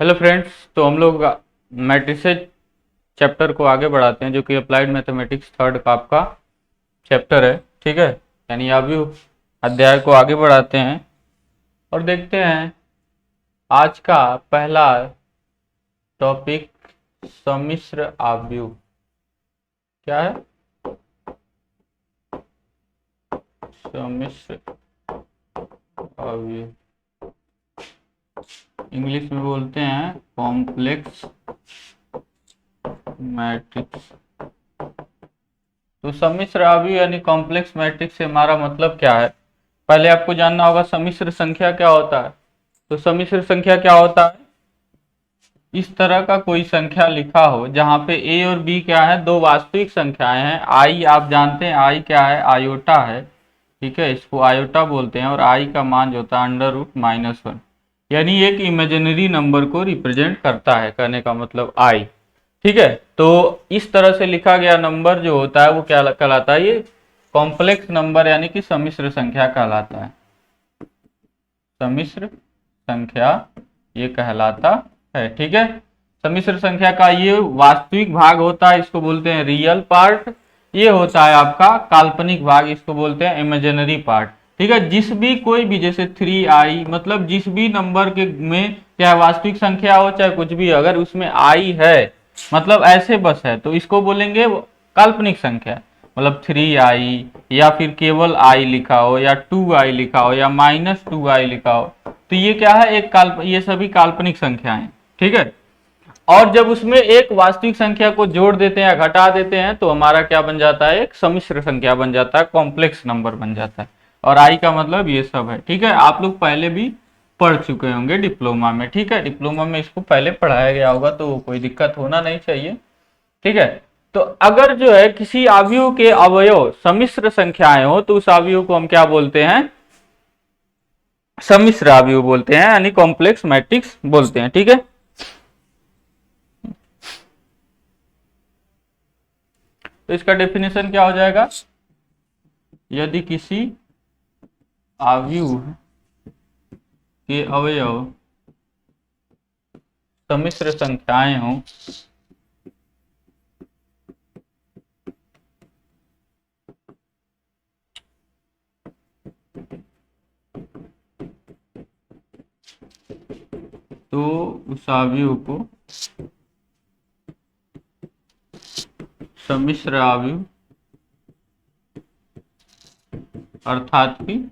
Hello friends, तो हम लोग मैट्रिसेस चैप्टर को आगे बढ़ाते हैं, जो कि अप्लाइड मैथमेटिक्स थर्ड का आपका चैप्टर है। ठीक है, यानी अभी अध्याय को आगे बढ़ाते हैं और देखते हैं आज का पहला टॉपिक सम्मिश्र आव्यूह क्या है। सम्मिश्र आव्यूह इंग्लिश में बोलते हैं कॉम्प्लेक्स मैट्रिक्स। तो सम्मिश्र आव्यूह यानी कॉम्प्लेक्स मैट्रिक्स से हमारा मतलब क्या है, पहले आपको जानना होगा सम्मिश्र संख्या क्या होता है। तो सम्मिश्र संख्या क्या होता है, इस तरह का कोई संख्या लिखा हो जहां पे a और b क्या है, दो वास्तविक संख्याएं हैं। i आप जानते हैं i क्या है, आयोटा है। ठीक है, इसको आयोटा बोलते हैं और i का मान जो होता है √-1, यानी एक इमेजिनरी नंबर को रिप्रेजेंट करता है, कहने का मतलब i। ठीक है, तो इस तरह से लिखा गया नंबर जो होता है वो क्या कहलाता है, ये कॉम्प्लेक्स नंबर यानी कि सम्मिश्र संख्या कहलाता है। सम्मिश्र संख्या ये कहलाता है। ठीक है, सम्मिश्र संख्या का ये वास्तविक भाग होता है, इसको बोलते हैं रियल पार्ट। ये होता है आपका काल्पनिक भाग, इसको बोलते हैं इमेजिनरी पार्ट। ठीक है, जिस भी कोई भी जैसे 3i मतलब जिस भी नंबर के में चाहे वास्तविक संख्या हो चाहे कुछ भी, अगर उसमें i है मतलब ऐसे बस है तो इसको बोलेंगे काल्पनिक संख्या। मतलब 3i या फिर केवल i लिखा हो या 2i लिखा हो या -2i लिखा हो, तो ये क्या है, ये सभी काल्पनिक संख्याएं। ठीक है, और जब उसमें एक वास्तविक संख्या को जोड़ देते हैं या घटा देते हैं तो हमारा क्या बन जाता है, एक सम्मिश्र संख्या बन जाता है, कॉम्प्लेक्स नंबर बन जाता है। और i का मतलब ये सब है। ठीक है, आप लोग पहले भी पढ़ चुके होंगे डिप्लोमा में। ठीक है, डिप्लोमा में इसको पहले पढ़ाया गया होगा तो कोई दिक्कत होना नहीं चाहिए। ठीक है, तो अगर जो है किसी आव्यूह के अवयव सम्मिश्र संख्याएं हो तो उस आव्यूह को हम क्या बोलते हैं, सम्मिश्र आव्यूह बोलते हैं, यानी कॉम्प्लेक्स मैट्रिक्स बोलते हैं। ठीक है, तो इसका डेफिनेशन क्या हो जाएगा, यदि किसी आव्यूह के अवयव सम्मिश्र संख्याएं हों तो उस आव्यूह को सम्मिश्र आव्यूह अर्थात कि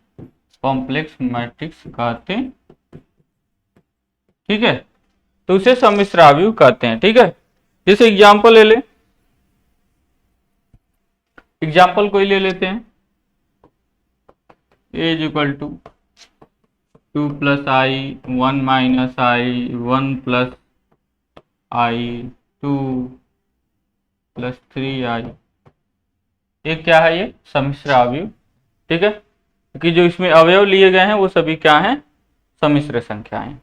कॉम्प्लेक्स मैट्रिक्स कहते हैं। ठीक है, तो उसे सम्मिश्र आव्यूह कहते हैं। ठीक है, जैसे एग्जांपल ले ले, एग्जांपल कोई ले लेते हैं, a = 2 + i 1 - i 1 + i 2 + 3i, ये क्या है, ये सम्मिश्र आव्यूह। ठीक है, क्योंकि जो इसमें अवयव लिए गए हैं वो सभी क्या हैं, सम्मिश्र संख्याएं।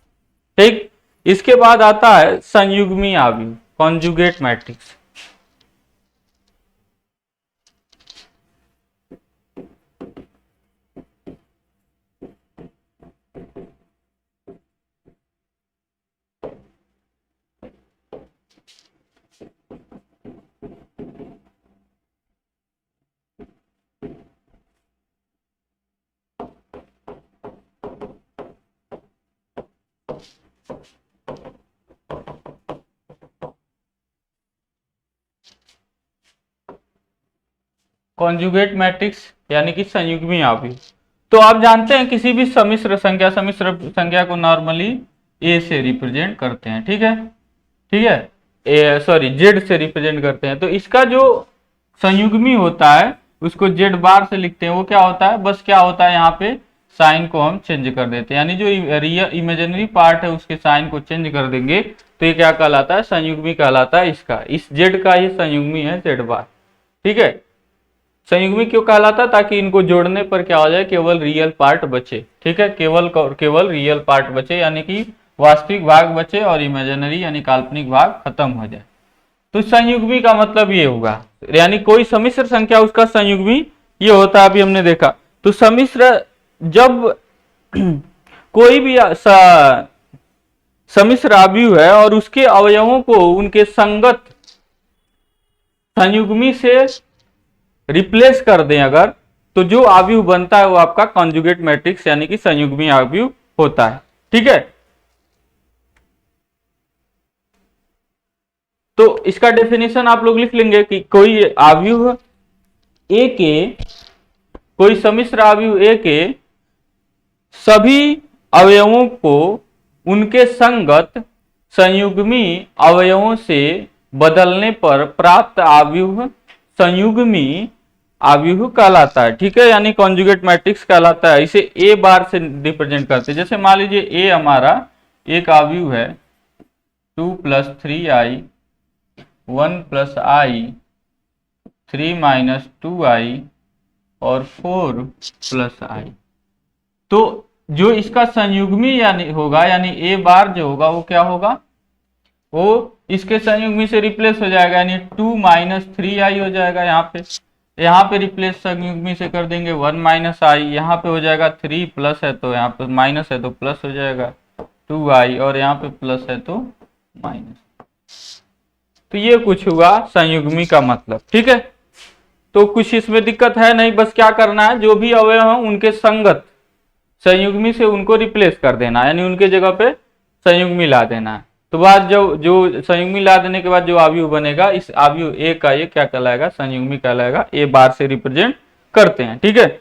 ठीक, इसके बाद आता है संयुग्मी आव्यूह, कॉन्जुगेट मैट्रिक्स। कॉन्जुगेट मैट्रिक्स यानी कि संयुग्मी आव्यूह। तो आप जानते हैं किसी भी सम्मिश्र संख्या को नॉर्मली a से रिप्रेजेंट करते हैं। ठीक है, ठीक है, सॉरी z से रिप्रेजेंट करते हैं। तो इसका जो संयुग्मी होता है उसको z बार से लिखते हैं। वो क्या होता है, बस क्या होता है, यहाँ पे साइन को हम चेंज कर देते हैं, यानी जो रियल इमेजिनरी पार्ट है उसके साइन को चेंज कर देंगे तो ये क्या कहलाता है, संयुग्मी कहलाता है। इसका इस z का ही संयुग्मी है z बार। ठीक है, संयुग्मी क्यों कहलाता है, ताकि इनको जोड़ने पर क्या हो जाए, केवल रियल पार्ट बचे। ठीक है, केवल रियल पार्ट बचे, यानी कि वास्तविक भाग बचे और इमेजिनरी यानी काल्पनिक भाग खत्म हो जाए। तो संयुग्मी का मतलब ये होगा, यानी कोई सम्मिश्र संख्या उसका संयुग्मी ये होता है। अभी हमने देखा तो सम्मिश्र जब कोई भी सम्मिश्र अवयव है और उसके अवयवों को उनके संगत संयुग्मी से रिप्लेस कर दें अगर, तो जो अवयव बनता है वो आपका कॉन्जुगेट मैट्रिक्स यानी कि संयुग्मी अवयव होता है। ठीक है, तो इसका डेफिनेशन आप लोग लिख लेंगे कि कोई अवयव ए के, कोई सम्मिश्र अवयव ए के सभी अवयवों को उनके संगत संयुग्मी अवयवों से बदलने पर प्राप्त अवयव संयुग्मी अवयव कहलाता है। ठीक है, यानी कॉन्जुगेट मैट्रिक्स कहलाता है। इसे ए बार से रिप्रेजेंट करते हैं। जैसे मान लीजिए ए हमारा एक अवयव है 2 + 3i 1 + i 3 - 2i और 4 + i। तो जो इसका संयुग्मी यानी होगा, यानी ए बार जो होगा वो क्या होगा, वो इसके संयुग्मी से रिप्लेस हो जाएगा, यानी 2 - 3i हो जाएगा। यहाँ पे रिप्लेस संयुग्मी से कर देंगे 1 - i, यहाँ पे हो जाएगा 3 प्लस है तो यहाँ पे माइनस है तो प्लस हो जाएगा 2i, और यहाँ पे प्लस है तो माइनस। तो ये कुछ हुआ संयुग्मी का मतलब। ठीक है, तो कुछ इसमें दिक्कत है नहीं, बस क्या करना है, जो भी अवयव हैं उनके संगत संयुग्मी से उनको रिप्लेस कर देना, यानी उनके जगह पे संयुग्मी ला देना है। तो बाद जो संयुग्मी ला देने के बाद जो अवयव बनेगा, इस अवयव ए का ये क्या कहलाएगा, संयुग्मी कहलाएगा। ए बार से रिप्रेजेंट करते हैं। ठीक है,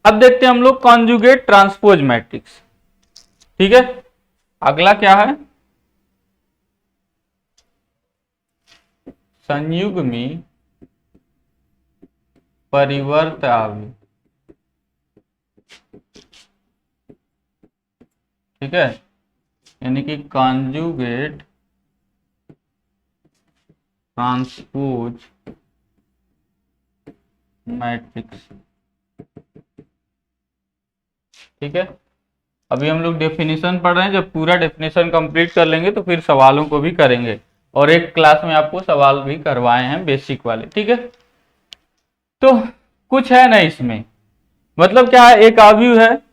अब देखते हैं हम लोग कॉन्जुगेट ट्रांसपोज मैट्रिक्स। ठीक है, अगला क्या है, संयुग्मी परिवर्त अवयव। ठीक है, यानी कि कॉन्जुगेट ट्रांसपोज मैट्रिक्स। ठीक है, अभी हम लोग डेफिनेशन पढ़ रहे हैं। जब पूरा डेफिनेशन कंप्लीट कर लेंगे तो फिर सवालों को भी करेंगे, और एक क्लास में आपको सवाल भी करवाए हैं बेसिक वाले। ठीक है, तो कुछ है ना इसमें, मतलब क्या है, एक अवयव है,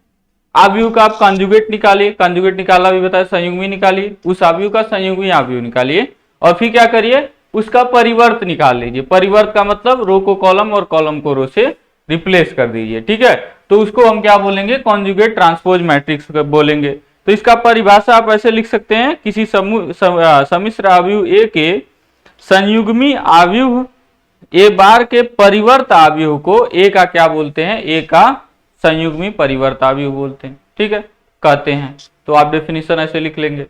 अवयव का आप कॉन्जुगेट निकालिए, कॉन्जुगेट निकालना भी बताया, संयुग्मी निकालिए, उस अवयव का संयुग्मी अवयव निकालिए, और फिर क्या करिए, उसका परिवर्त निकाल लीजिए। परिवर्त का मतलब रो को कॉलम और कॉलम को रो से रिप्लेस कर दीजिए। ठीक है, तो उसको हम क्या बोलेंगे, कॉन्जुगेट ट्रांसपोज मैट्रिक्स बोलेंगे। तो इसका परिभाषा आप ऐसे लिख सकते हैं, किसी सम्मिश्र अवयव ए के संयुग्मी अवयव ए बार के परिवर्त अवयव को ए का क्या बोलते हैं, ए का संयुग्मी परिवर्त अवयव बोलते हैं। ठीक है, कहते हैं। तो आप डेफिनेशन ऐसे लिख लेंगे।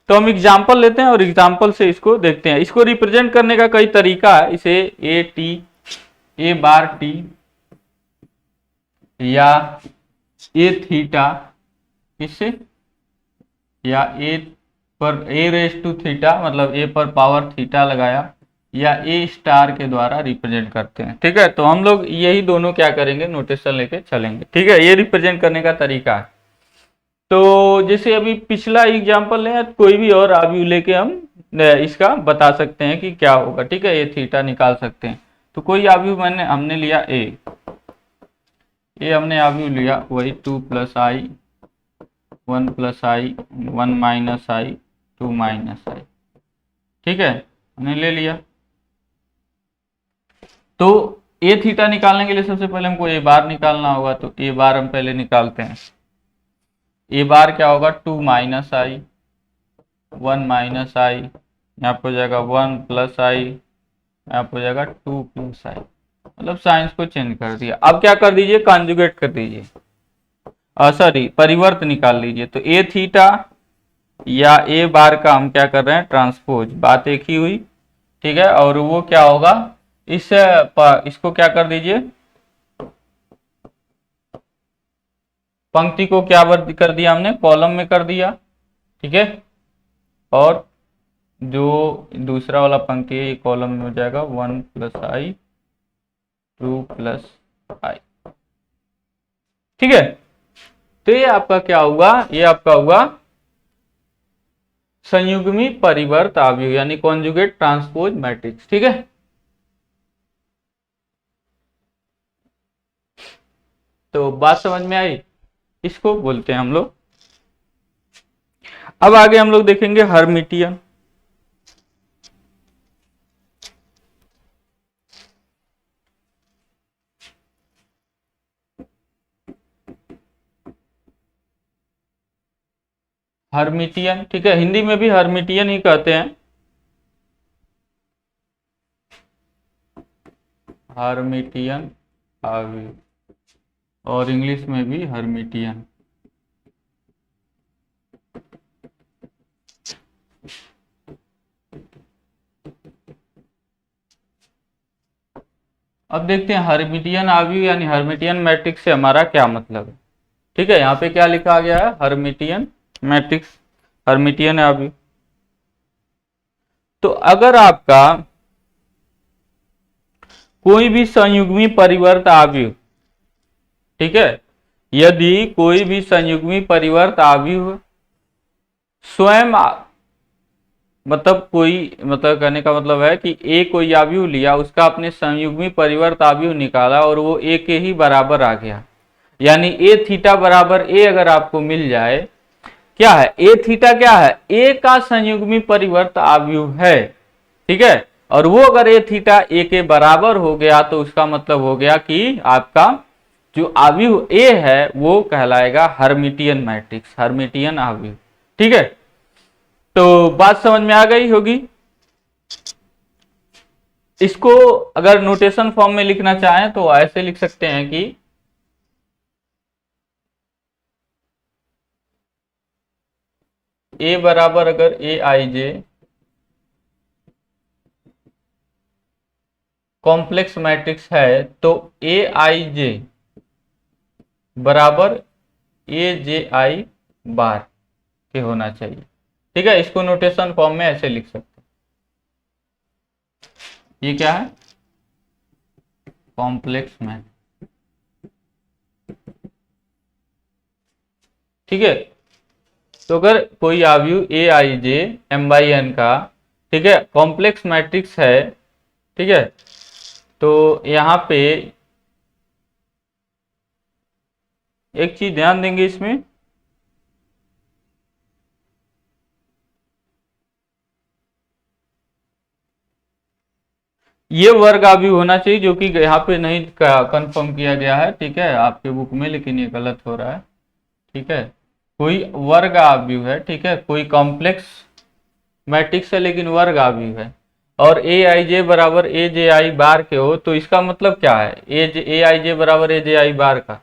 तो हम एग्जाम्पल लेते हैं और एग्जाम्पल से इसको देखते हैं। इसको रिप्रेजेंट करने का कई तरीका है। इसे A T, A bar T, या ए थीटा, इससे, या ए पर ए रेस टू थीटा, मतलब ए पर पावर थीटा लगाया, या ए स्टार के द्वारा रिप्रेजेंट करते हैं। ठीक है, तो हम लोग यही दोनों क्या करेंगे, नोटेशन लेके चलेंगे। ठीक है, ये रिप्रेजेंट करने का तरीका है। तो जैसे अभी पिछला एग्जांपल लें, कोई भी और अवयव लेके हम इसका बता सकते हैं कि क्या होगा। ठीक है, ये थीटा निकाल सकते हैं। तो कोई अवयव हमने लिया ए हमने अवयव लिया वही 2 + i 1 + i 1 - i 2 - i। ठीक है, हमने ले लिया। तो ए थीटा निकालने के लिए सबसे पहले हमको ए बार निकालना होगा। तो ए बार हम पहले निकालते हैं। ए बार क्या होगा, 2 - i 1 - i, यहाँ पे हो जाएगा 1 + i, यहाँ पे हो जाएगा 2 + i। मतलब साइंस को चेंज कर दिया। अब क्या कर दीजिए, कॉन्जुगेट कर दीजिए, सॉरी परिवर्त निकाल लीजिए। तो ए थीटा या ए बार का हम क्या कर रहे हैं, ट्रांसपोज, बात एक ही हुई। ठीक है, और वो क्या होगा, इसको क्या कर दीजिए, पंक्ति को क्या कर दिया हमने, कॉलम में कर दिया। ठीक है, और जो दूसरा वाला पंक्ति है ये कॉलम में हो जाएगा 1 + i 2 + i। ठीक है, तो ये आपका क्या हुआ, ये आपका हुआ संयुग्मी परिवर्त अवयव, यानी कॉन्जुगेट ट्रांसपोज मैट्रिक्स। ठीक है, तो बात समझ में आई। इसको बोलते हैं हम लोग अब आगे हम लोग देखेंगे हर्मिटियन। हर्मिटियन, ठीक है, हिंदी में भी हर्मिटियन ही कहते हैं। हर्मिटियन और इंग्लिश में भी हर्मिटियन। अब देखते हैं हर्मिटियन आव्यूह यानी हर्मिटियन मैट्रिक्स से हमारा क्या मतलब है। ठीक है, यहाँ पे क्या लिखा गया है, हर्मिटियन मैट्रिक्स, हर्मिटियन आव्यूह। तो अगर आपका कोई भी संयुग्मी परिवर्त आव्यूह, ठीक है, यदि कोई भी संयुग्मी परिवर्त आव्यूह स्वयं मतलब कोई, मतलब कहने का मतलब है कि ए कोई आव्यूह लिया, उसका अपने संयुग्मी परिवर्त आव्यूह निकाला और वो ए के ही बराबर आ गया, यानी ए थीटा बराबर ए अगर आपको मिल जाए, क्या है ए थीटा, क्या है ए का संयुग्मी परिवर्त आव्यूह है, ठीक है, और वो अगर ए थीटा ए के बराबर हो गया तो उसका मतलब हो गया कि आपका जो आव्यूह ए है वो कहलाएगा हर्मिटियन मैट्रिक्स, हर्मिटियन आव्यूह। ठीक है, तो बात समझ में आ गई होगी। इसको अगर नोटेशन फॉर्म में लिखना चाहें तो ऐसे लिख सकते हैं कि ए बराबर अगर ए आई जे कॉम्प्लेक्स मैट्रिक्स है तो ए आई जे बराबर ए जे आई बार के होना चाहिए। ठीक है, इसको नोटेशन फॉर्म में ऐसे लिख सकते हैं, ये क्या है, कॉम्प्लेक्स मैट्रिक्स। ठीक है, तो अगर कोई आव्यूह ए आई जे एम बाई एन का, ठीक है, कॉम्प्लेक्स मैट्रिक्स है, ठीक है, तो यहां पे एक चीज ध्यान देंगे इसमें, ये वर्ग आव्यूह होना चाहिए, जो कि यहाँ पे नहीं कंफर्म किया गया है, ठीक है, आपके बुक में, लेकिन ये गलत हो रहा है। ठीक है, कोई वर्ग आव्यूह है, ठीक है, कोई कॉम्प्लेक्स मैट्रिक्स है लेकिन वर्ग आव्यूह है, और ए आई जे बराबर ए जे आई बार के हो, तो इसका मतलब क्या है, ए आई जे बराबर ए जे आई बार का,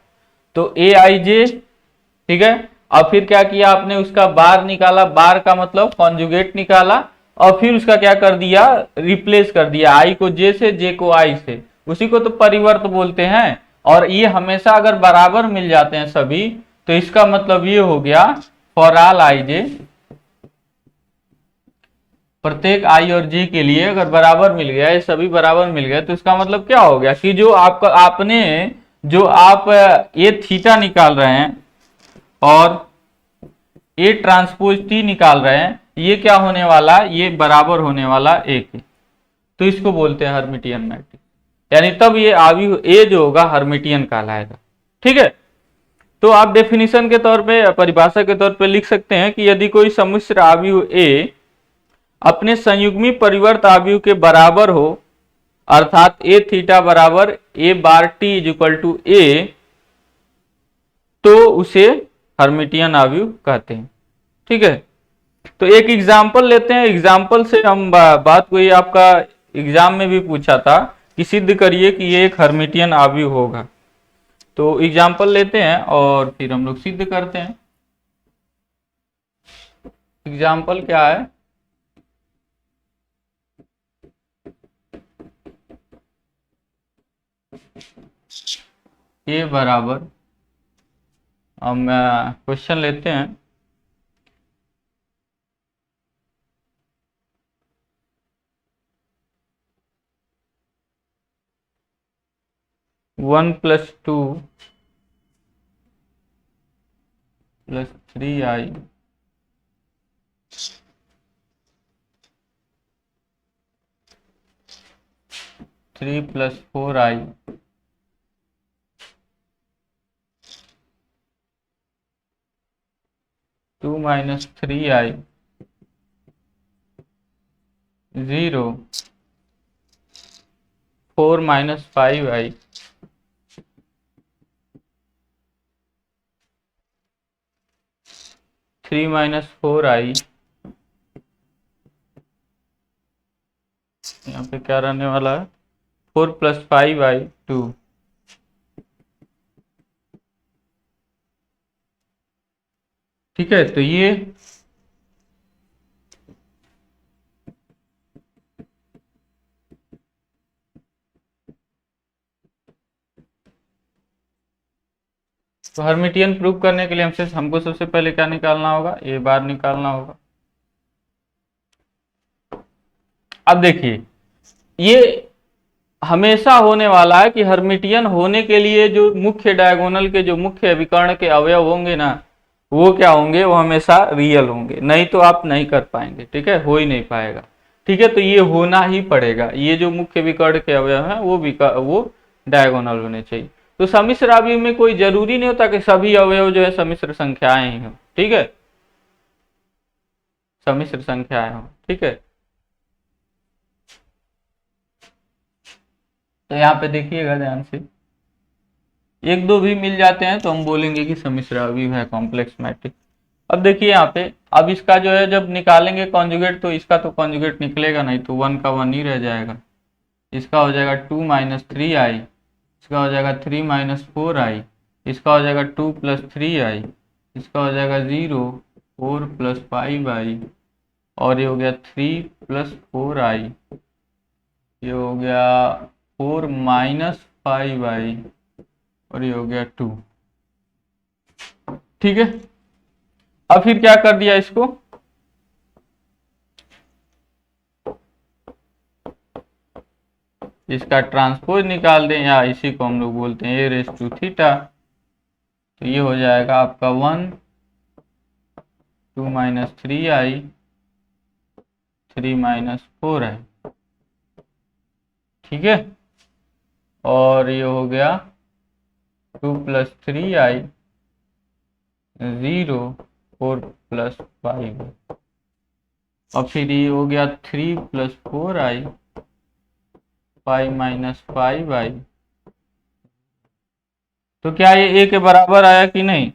तो ए आई जे, ठीक है, और फिर क्या किया आपने, उसका बार निकाला, बार का मतलब कॉन्जुगेट निकाला, और फिर उसका क्या कर दिया, रिप्लेस कर दिया, आई को जे से, जे को आई से, उसी को तो परिवर्त बोलते हैं। और ये हमेशा अगर बराबर मिल जाते हैं सभी, तो इसका मतलब ये हो गया फॉर ऑल आई जे, प्रत्येक आई और जे के लिए अगर बराबर मिल गया, ये सभी बराबर मिल गए, तो इसका मतलब क्या हो गया कि जो आपका आपने जो आप ये थीटा निकाल रहे हैं और ए ट्रांसपोज टी निकाल रहे हैं, ये क्या होने वाला, ये बराबर होने वाला ए के, तो इसको बोलते हैं हर्मिटियन मैट्रिक्स, यानी तब ये आव्यूह ए जो होगा हर्मिटियन कहलाएगा। ठीक है, तो आप डेफिनेशन के तौर पे, परिभाषा के तौर पे लिख सकते हैं कि यदि कोई सम्मिश्र आव्यूह ए अपने संयुग्मी परिवर्त आव्यूह के बराबर हो, अर्थात ए थीटा बराबर ए बार टी इज इक्वल टू ए, तो उसे हर्मिटियन आव्यूह कहते हैं। ठीक है, तो एक एग्जाम्पल लेते हैं, एग्जाम्पल से हम बात को, ये आपका एग्जाम में भी पूछा था कि सिद्ध करिए कि ये एक हर्मिटियन आव्यूह होगा, तो एग्जाम्पल लेते हैं और फिर हम लोग सिद्ध करते हैं। एग्जाम्पल क्या है, ए बराबर, हम क्वेश्चन लेते हैं, one plus two plus three I three plus four I 2 minus 3i 0 4 minus 5i 3 minus 4i, यहाँ पे क्या रहने वाला है 4 प्लस 5i 2। ठीक है, तो ये तो हर्मिटियन प्रूव करने के लिए हमको सबसे पहले क्या निकालना होगा, ए बार निकालना होगा। अब देखिए ये हमेशा होने वाला है कि हर्मिटियन होने के लिए जो मुख्य डायगोनल के जो मुख्य विकर्ण के अवयव होंगे ना, वो क्या होंगे, वो हमेशा रियल होंगे, नहीं तो आप नहीं कर पाएंगे। ठीक है, हो ही नहीं पाएगा। ठीक है, तो ये होना ही पड़ेगा, ये जो मुख्य विकर्ण के अवयव हैं वो डायगोनल होने चाहिए। तो सम्मिश्र अवयव में कोई जरूरी नहीं होता कि सभी अवयव जो है सम्मिश्र संख्याएं ही हो। ठीक है, सम्मिश्र संख्याएं हो। ठीक है, तो यहाँ पे देखिएगा ध्यान से, एक दो भी मिल जाते हैं तो हम बोलेंगे कि सम्मिश्र अवयव है, कॉम्प्लेक्स मैट्रिक्स। अब देखिए यहाँ पे, अब इसका जो है जब निकालेंगे कॉन्जुगेट, तो इसका तो कॉन्जुगेट निकलेगा नहीं, तो 1 का 1 ही रह जाएगा। इसका हो जाएगा 2 माइनस 3i, इसका हो जाएगा 3 माइनस 4i, इसका हो जाएगा 2 प्लस 3i, इसका हो जाएगा 0 4 प्लस 5i, और ये हो गया 3 प्लस 4i, ये हो गया 4 माइनस 5i, और ये हो गया 2। ठीक है, अब फिर क्या कर दिया इसको, इसका ट्रांसपोज निकाल दें, या इसी को हम लोग बोलते हैं ए रेस टू थीटा। तो ये हो जाएगा आपका 1 2 माइनस 3i 3 माइनस 4i। ठीक है, और ये हो गया 2 प्लस 3i 0 4 प्लस 5, और फिर ये हो गया 3 प्लस 4i 5 माइनस 5i। तो क्या ये ए के बराबर आया कि नहीं,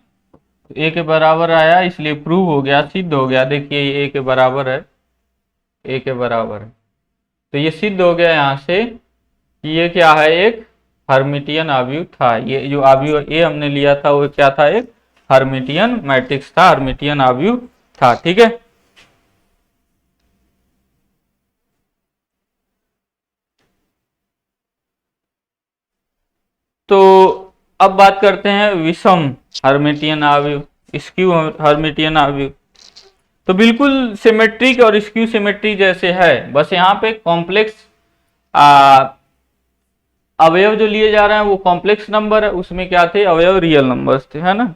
ए के बराबर आया, इसलिए प्रूव हो गया, सिद्ध हो गया। देखिए ये ए के बराबर है, ए के बराबर है, तो ये सिद्ध हो गया यहाँ से कि ये क्या है, एक हर्मिटियन अवयव था। ये जो अवयव ए हमने लिया था वो क्या था, एक हर्मिटियन मैट्रिक्स था, हर्मिटियन अवयव था। ठीक है, तो अब बात करते हैं विषम हर्मिटियन अवयव, स्क्यू हर्मिटियन अवयव। तो बिल्कुल सिमेट्रिक और स्क्यू सिमेट्री जैसे है, बस यहाँ पे कॉम्प्लेक्स अवयव जो लिए जा रहे हैं वो कॉम्प्लेक्स नंबर है, उसमें क्या थे, अवयव रियल नंबर्स थे, है ना।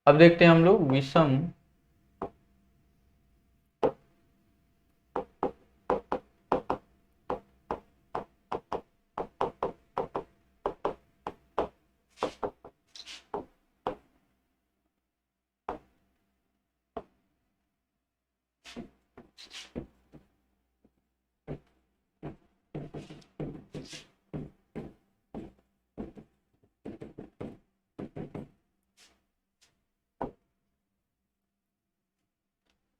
अब देखते हैं हम लोग विषम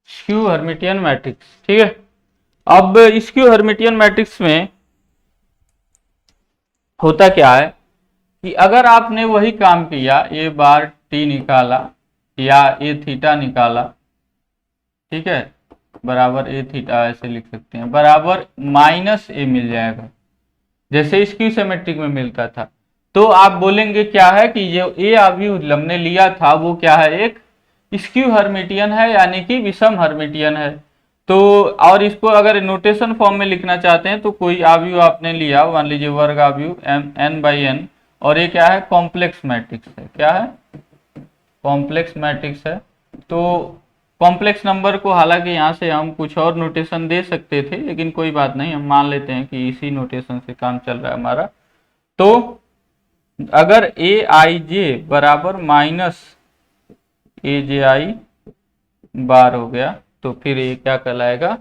स्क्यू हर्मिटियन मैट्रिक्स। ठीक है, अब स्क्यू हर्मिटियन मैट्रिक्स में होता क्या है कि अगर आपने वही काम किया, ए बार टी निकाला या ए थीटा निकाला, ठीक है, बराबर ए थीटा ऐसे लिख सकते हैं, बराबर माइनस ए मिल जाएगा, जैसे स्क्यू सिमेट्रिक में मिलता था। तो आप बोलेंगे क्या है कि जो ए अवयव हमने लिया था वो क्या है, एक स्क्यू हर्मिटियन है, यानी कि विषम हर्मिटियन है। तो और इसको अगर नोटेशन फॉर्म में लिखना चाहते हैं तो कोई अवयव आपने लिया, मान लीजिए वर्ग अवयव n बाई n, और ये क्या है, कॉम्प्लेक्स मैट्रिक्स है। क्या है, कॉम्प्लेक्स मैट्रिक्स है। तो कॉम्प्लेक्स नंबर को हालांकि यहाँ से हम कुछ और नोटेशन दे सकते थे, लेकिन कोई बात नहीं, हम मान लेते हैं कि इसी नोटेशन से काम चल रहा है हमारा। तो अगर ए आई जे बराबर माइनस ए जे आई बार हो गया। तो फिर ये क्या कहलाएगा,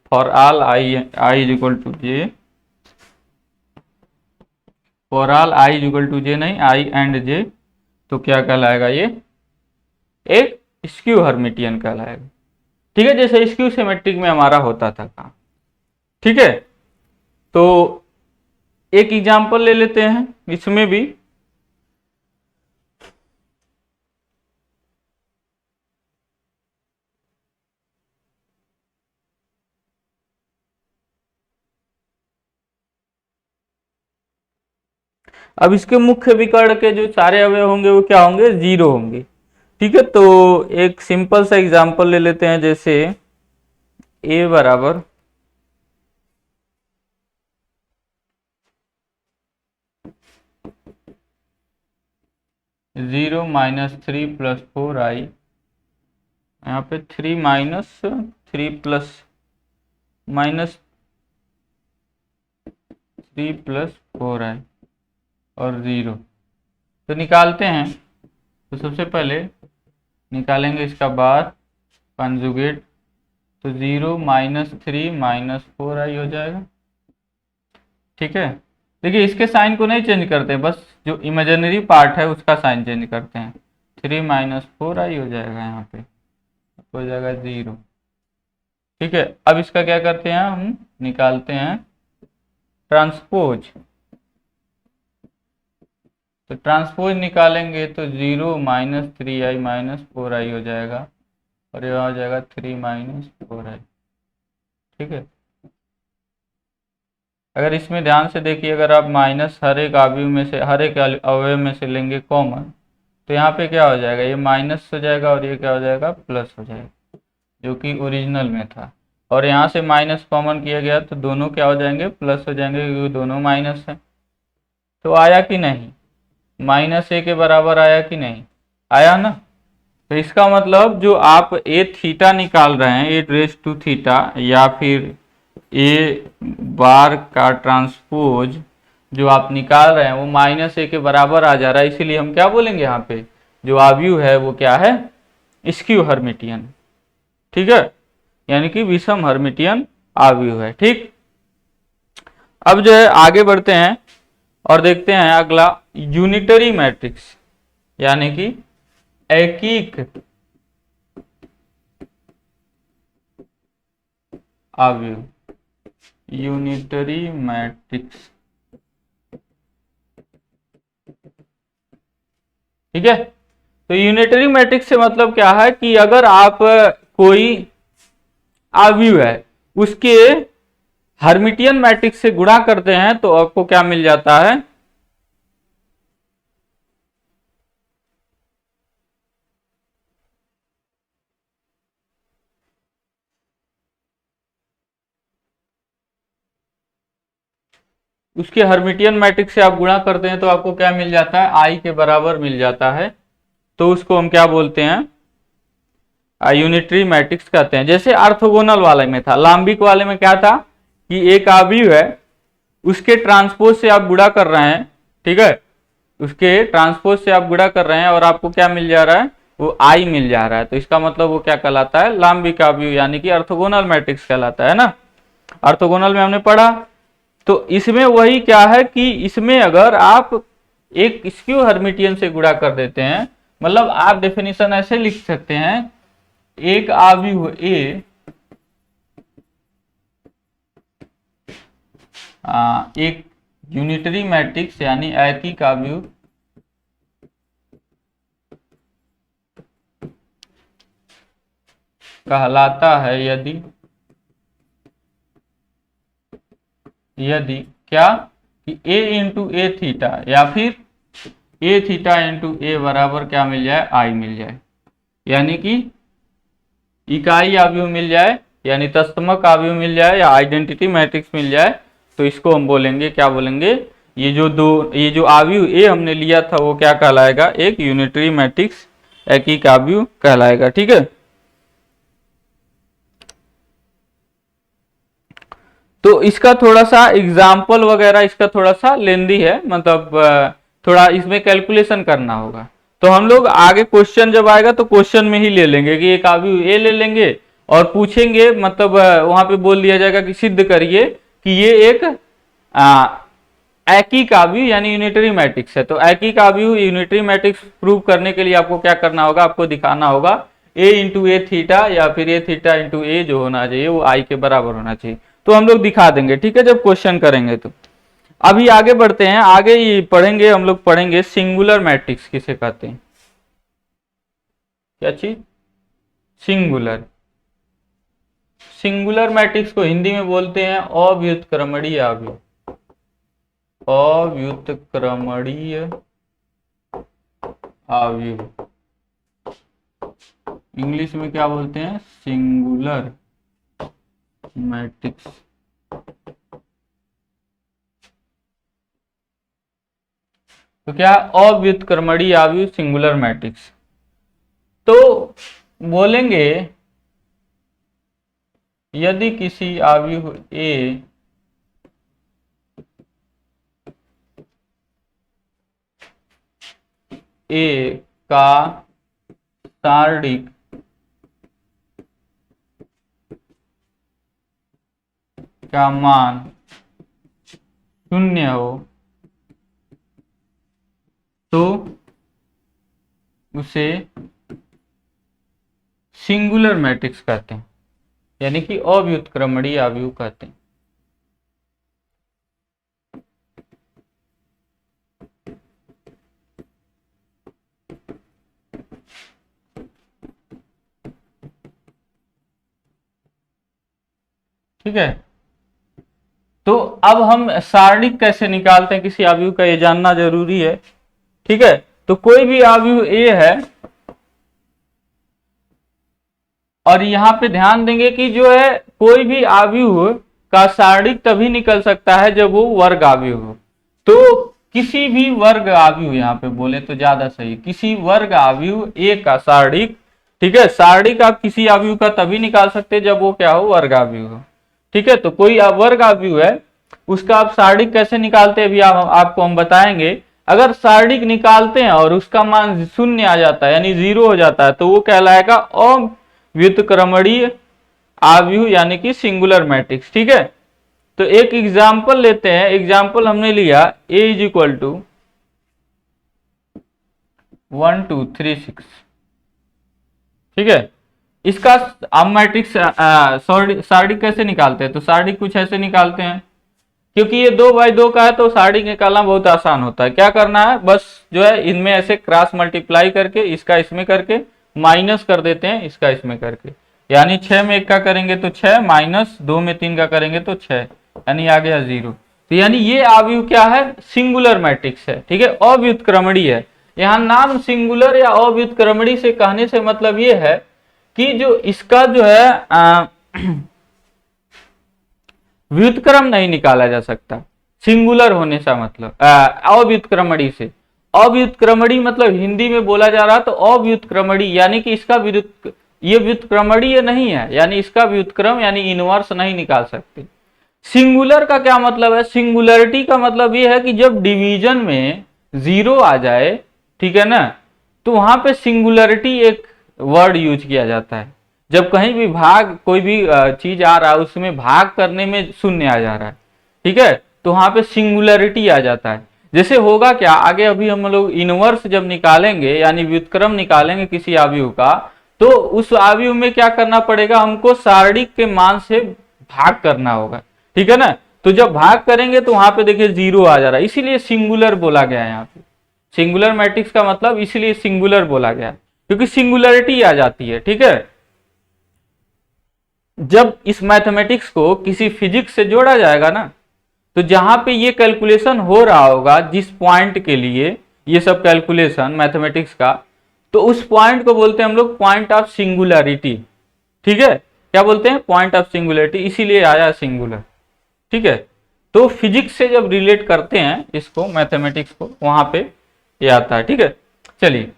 for all I is equal to J, for all I is equal to J नहीं, आई एंड जे, तो क्या कहलाएगा ये, एक स्क्यू हर्मिटियन कहलाएगा। ठीक है, जैसे स्क्यू सिमेट्रिक में हमारा होता था काम। ठीक है, तो एक एग्जांपल ले लेते हैं इसमें भी। अब इसके मुख्य विकर्ण के जो सारे अवयव होंगे वो क्या होंगे, जीरो होंगे। ठीक है, तो एक सिंपल सा एग्जांपल ले लेते हैं, जैसे ए बराबर zero minus three plus four I, यहाँ पे three minus three plus minus three plus four I और ज़ीरो। तो निकालते हैं। तो सबसे पहले निकालेंगे इसका बाद कंजुगेट, तो zero minus three minus four I हो जाएगा। ठीक है, देखिए इसके साइन को नहीं चेंज करते, बस जो इमेजिनरी पार्ट है उसका साइन चेंज करते हैं। थ्री माइनस फोर आई हो जाएगा, यहाँ पे हो जाएगा ज़ीरो। ठीक है, अब इसका क्या करते हैं, हम निकालते हैं ट्रांसपोज। तो ट्रांसपोज निकालेंगे तो zero minus three I minus four I हो जाएगा, और यह हो जाएगा थ्री माइनस फोर आई। ठीक है, अगर इसमें ध्यान से देखिए, अगर आप माइनस हर एक अवयव में से, हर एक अवयव में से लेंगे कॉमन, तो यहाँ पे क्या हो जाएगा, ये माइनस हो जाएगा और ये क्या हो जाएगा, प्लस हो जाएगा, जो कि ओरिजिनल में था। और यहाँ से माइनस कॉमन किया गया तो दोनों क्या हो जाएंगे, प्लस हो जाएंगे, क्योंकि दोनों माइनस है। तो आया कि नहीं, माइनस ए के बराबर आया कि नहीं, आया ना। तो इसका मतलब जो आप ए थीटा निकाल रहे हैं, ए रेज टू थीटा, या फिर ए बार का ट्रांसपोज जो आप निकाल रहे हैं वो माइनस ए के बराबर आ जा रहा है। इसीलिए हम क्या बोलेंगे, यहाँ पे जो आव्यूह है वो क्या है, स्क्यू हर्मिटियन। ठीक है, यानी कि विषम हर्मिटियन आव्यूह है। ठीक, अब जो है आगे बढ़ते हैं और देखते हैं अगला यूनिटरी मैट्रिक्स, यानी कि एकीक आव्यूह, यूनिटरी मैट्रिक्स। ठीक है, तो यूनिटरी मैट्रिक्स से मतलब क्या है कि अगर आप कोई आव्यूह है उसके हर्मिटियन मैट्रिक्स से गुणा करते हैं तो आपको क्या मिल जाता है, उसके हर्मिटियन मैट्रिक्स से आप गुणा करते हैं तो आपको क्या मिल जाता है, आई के बराबर मिल जाता है। तो उसको हम क्या बोलते हैं, यूनिटरी मैट्रिक्स कहते हैं। जैसे ऑर्थोगोनल वाले में था, लाम्बिक वाले में क्या था कि एक आव्यूह है उसके ट्रांसपोज से आप गुणा कर रहे हैं। ठीक है, उसके ट्रांसपोज से आप गुणा कर रहे हैं और आपको क्या मिल जा रहा है, वो आई मिल जा रहा है। तो इसका मतलब वो क्या कहलाता है, लाम्बिक आव्यूह, यानी कि ऑर्थोगोनल मैट्रिक्स कहलाता है ना। ऑर्थोगोनल में हमने पढ़ा। तो इसमें वही क्या है कि इसमें अगर आप एक स्क्यू हर्मिटियन से गुणा कर देते हैं, मतलब आप डेफिनेशन ऐसे लिख सकते हैं, एक आव्यूह ए एक यूनिटरी मैट्रिक्स यानी एकीक आव्यूह कहलाता है यदि क्या कि a इंटू ए थीटा या फिर ए थीटा इंटू ए बराबर क्या मिल जाए, आई मिल जाए, यानी कि इकाई आव्यूह मिल जाए, यानी तत्समक आव्यूह मिल जाए या आइडेंटिटी मैट्रिक्स मिल जाए। तो इसको हम बोलेंगे, क्या बोलेंगे, ये जो आव्यूह ए हमने लिया था वो क्या कहलाएगा, एक यूनिटरी मैट्रिक्स एकीक आव्यूह कहलाएगा। ठीक है, तो इसका थोड़ा सा एग्जाम्पल वगैरह इसका थोड़ा सा लेंदी है, मतलब थोड़ा इसमें कैलकुलेशन करना होगा। तो हम लोग आगे क्वेश्चन जब आएगा तो क्वेश्चन में ही ले लेंगे कि एक आव्यूह ए ले लेंगे और पूछेंगे, मतलब वहां पे बोल दिया जाएगा कि सिद्ध करिए कि ये एक एकीक आव्यूह यानी यूनिटरी मैट्रिक्स है। तो एकीक आव्यूह यूनिटरी मैट्रिक्स प्रूव करने के लिए आपको क्या करना होगा, आपको दिखाना होगा a इंटू ए थीटा या फिर ए थीटा इंटू ए जो होना चाहिए वो आई के बराबर होना चाहिए। तो हम लोग दिखा देंगे, ठीक है, जब क्वेश्चन करेंगे। तो अभी आगे बढ़ते हैं, आगे ये पढ़ेंगे, हम लोग पढ़ेंगे सिंगुलर मैट्रिक्स किसे कहते हैं। क्या चीज? सिंगुलर। सिंगुलर मैट्रिक्स को हिंदी में बोलते हैं अव्युत्क्रमणीय आव्यूह। अव्युत्क्रमणीय आव्यूह इंग्लिश में क्या बोलते हैं? Singular matrix. तो क्या अव्युत्क्रमणीय आव्यूह सिंगुलर मैट्रिक्स। तो बोलेंगे यदि किसी आव्यूह ए का सारणिक का मान शून्य हो तो उसे सिंगुलर मैट्रिक्स कहते हैं, यानी कि अव्युत्क्रमणीय आव्यूह कहते हैं। ठीक है, तो अब हम सारणिक कैसे निकालते हैं किसी आव्यूह का, ये जानना जरूरी है। ठीक है, तो कोई भी आव्यूह ए है और यहां पे ध्यान देंगे कि जो है कोई भी आव्यूह का सारणिक तभी निकल सकता है जब वो वर्ग आव्यूह हो। तो किसी भी वर्ग आव्यूह, यहां पे बोले तो ज्यादा सही, किसी वर्ग आव्यूह ए का सारणिक, ठीक है, सारणिक आप किसी आव्यूह का तभी निकाल सकते हैं जब वो क्या हो, वर्ग आव्यूह हो। ठीक है, तो कोई वर्ग आव्यूह है उसका आप सारणिक कैसे निकालते हैं अभी आपको हम बताएंगे। अगर सारणिक निकालते हैं और उसका मान शून्य आ जाता है यानी 0 हो जाता है तो वो कहलाएगा अव्युत्क्रमणीय आव्यूह यानी कि सिंगुलर मैट्रिक्स। ठीक है, तो एक एग्जाम्पल लेते हैं। एग्जाम्पल हमने लिया a इज इक्वल टू 1 2 3 6। ठीक है, इसका अब मैट्रिक्स सारणिक कैसे निकालते हैं, तो सारणिक कुछ ऐसे निकालते हैं, क्योंकि ये 2 बाई 2 का है तो सारणिक निकालना बहुत आसान होता है। क्या करना है, बस जो है इनमें ऐसे क्रॉस मल्टीप्लाई करके इसका इसमें करके माइनस कर देते हैं इसका इसमें करके, यानी 6 में 1 का करेंगे तो 6 माइनस 2 में 3 का करेंगे तो 6, यानी आ गया 0। तो यानी ये आव्यूह क्या है, सिंगुलर मैट्रिक्स है। ठीक है, अव्युत्क्रमणीय है। यहाँ नाम सिंगुलर या अव्युत्क्रमणीय से कहने से मतलब ये है कि जो इसका जो है व्युत्क्रम नहीं निकाला जा सकता। सिंगुलर होने का मतलब अव्युत्क्रमणीय से, अव्युत्क्रमणीय मतलब हिंदी में बोला जा रहा तो अव्युत्क्रमणीय यानी कि इसका ये व्युत्क्रमणीय नहीं है, यानी इसका व्युत्क्रम यानी इनवर्स नहीं निकाल सकते। सिंगुलर का क्या मतलब है, सिंगुलरिटी का मतलब ये है कि जब डिवीजन में 0 आ जाए, ठीक है ना, तो वहां पे सिंगुलरिटी एक वर्ड यूज किया जाता है। जब कहीं भी भाग कोई भी चीज आ रहा है उसमें भाग करने में शून्य आ जा रहा है, ठीक है, तो वहां पे सिंगुलरिटी आ जाता है। जैसे होगा क्या, आगे अभी हम लोग इनवर्स जब निकालेंगे यानी व्युत्क्रम निकालेंगे किसी आव्यूह का, तो उस आव्यूह में क्या करना पड़ेगा, हमको सारणिक के मान से भाग करना होगा। ठीक है ना, तो जब भाग करेंगे तो वहां पे देखिए 0 आ जा रहा है, इसीलिए सिंगुलर बोला गया है। यहाँ पे सिंगुलर मैट्रिक्स का मतलब इसलिए सिंगुलर बोला गया क्योंकि सिंगुलरिटी आ जाती है। ठीक है, जब इस मैथमेटिक्स को किसी फिजिक्स से जोड़ा जाएगा ना, तो जहां पे ये कैलकुलेशन हो रहा होगा जिस पॉइंट के लिए ये सब कैलकुलेशन मैथमेटिक्स का, तो उस पॉइंट को बोलते हैं हम लोग पॉइंट ऑफ सिंगुलरिटी। ठीक है, क्या बोलते हैं, पॉइंट ऑफ सिंगुलरिटी, इसीलिए आया सिंगुलर। ठीक है, तो फिजिक्स से जब रिलेट करते हैं इसको मैथमेटिक्स को, वहां पे ये आता है। ठीक है, चलिए,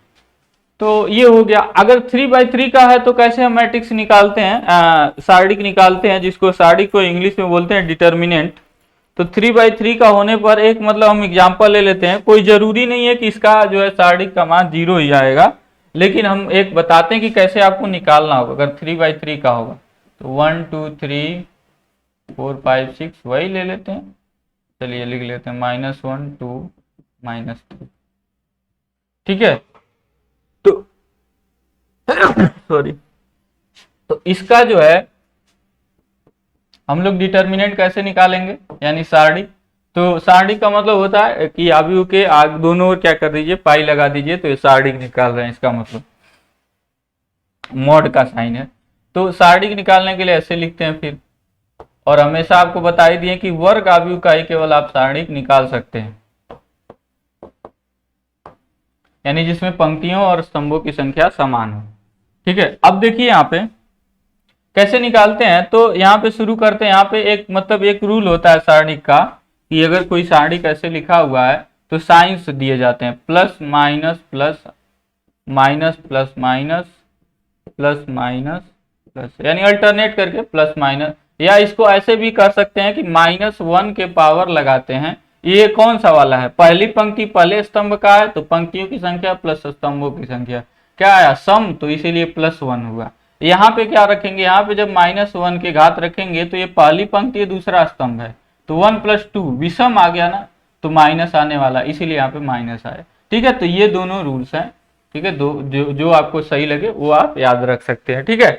तो ये हो गया। अगर 3/3 का है तो कैसे हम मैट्रिक्स निकालते हैं, सारणिक निकालते हैं, जिसको सारणिक को इंग्लिश में बोलते हैं डिटर्मिनेंट। तो 3/3 का होने पर एक मतलब हम एग्जांपल ले लेते हैं, कोई जरूरी नहीं है कि इसका जो है सारणिक का मान 0 ही आएगा, लेकिन हम एक बताते हैं कि कैसे आपको निकालना होगा अगर 3/3 का होगा। तो 1 2 3 4 5 6 वही ले लेते हैं, चलिए लिख लेते हैं -1 2 -3, ठीक है। तो सॉरी, तो इसका जो है हम लोग डिटर्मिनेंट कैसे निकालेंगे, यानी सारणी। तो सारणी का मतलब होता है कि अवयव के आगे दोनों ओर क्या कर दीजिए, पाई लगा दीजिए, तो ये सारणी निकाल रहे हैं, इसका मतलब मॉड का साइन है। तो सारणी निकालने के लिए ऐसे लिखते हैं फिर, और हमेशा आपको बता ही दिए कि वर्ग अवयव का ही केवल आप सारणी निकाल सकते हैं, यानी जिसमें पंक्तियों और स्तंभों की संख्या समान हो, ठीक है। अब देखिए यहाँ पे कैसे निकालते हैं, तो यहाँ पे शुरू करते हैं। यहाँ पे एक मतलब एक रूल होता है सारणी का कि अगर कोई सारणी कैसे लिखा हुआ है तो साइंस दिए जाते हैं, plus minus plus minus plus minus plus minus plus, यानी अल्टरनेट करके प्लस माइनस, या इसको ऐसे भी कर सकते हैं कि -1 के पावर लगाते हैं। ये कौन सा वाला है, पहली पंक्ति पहले स्तंभ का है तो पंक्तियों की संख्या प्लस स्तंभों की संख्या, क्या आया सम, तो इसीलिए +1 हुआ। यहाँ पे क्या रखेंगे, यहाँ पे जब -1 के घात रखेंगे तो ये पहली पंक्ति दूसरा स्तंभ है, तो 1 + 2 विषम आ गया ना, तो माइनस आने वाला, इसीलिए यहाँ पे माइनस आया, ठीक है। तो ये दोनों रूल्स हैं, ठीक है, दो जो आपको सही लगे वो आप याद रख सकते हैं, ठीक है।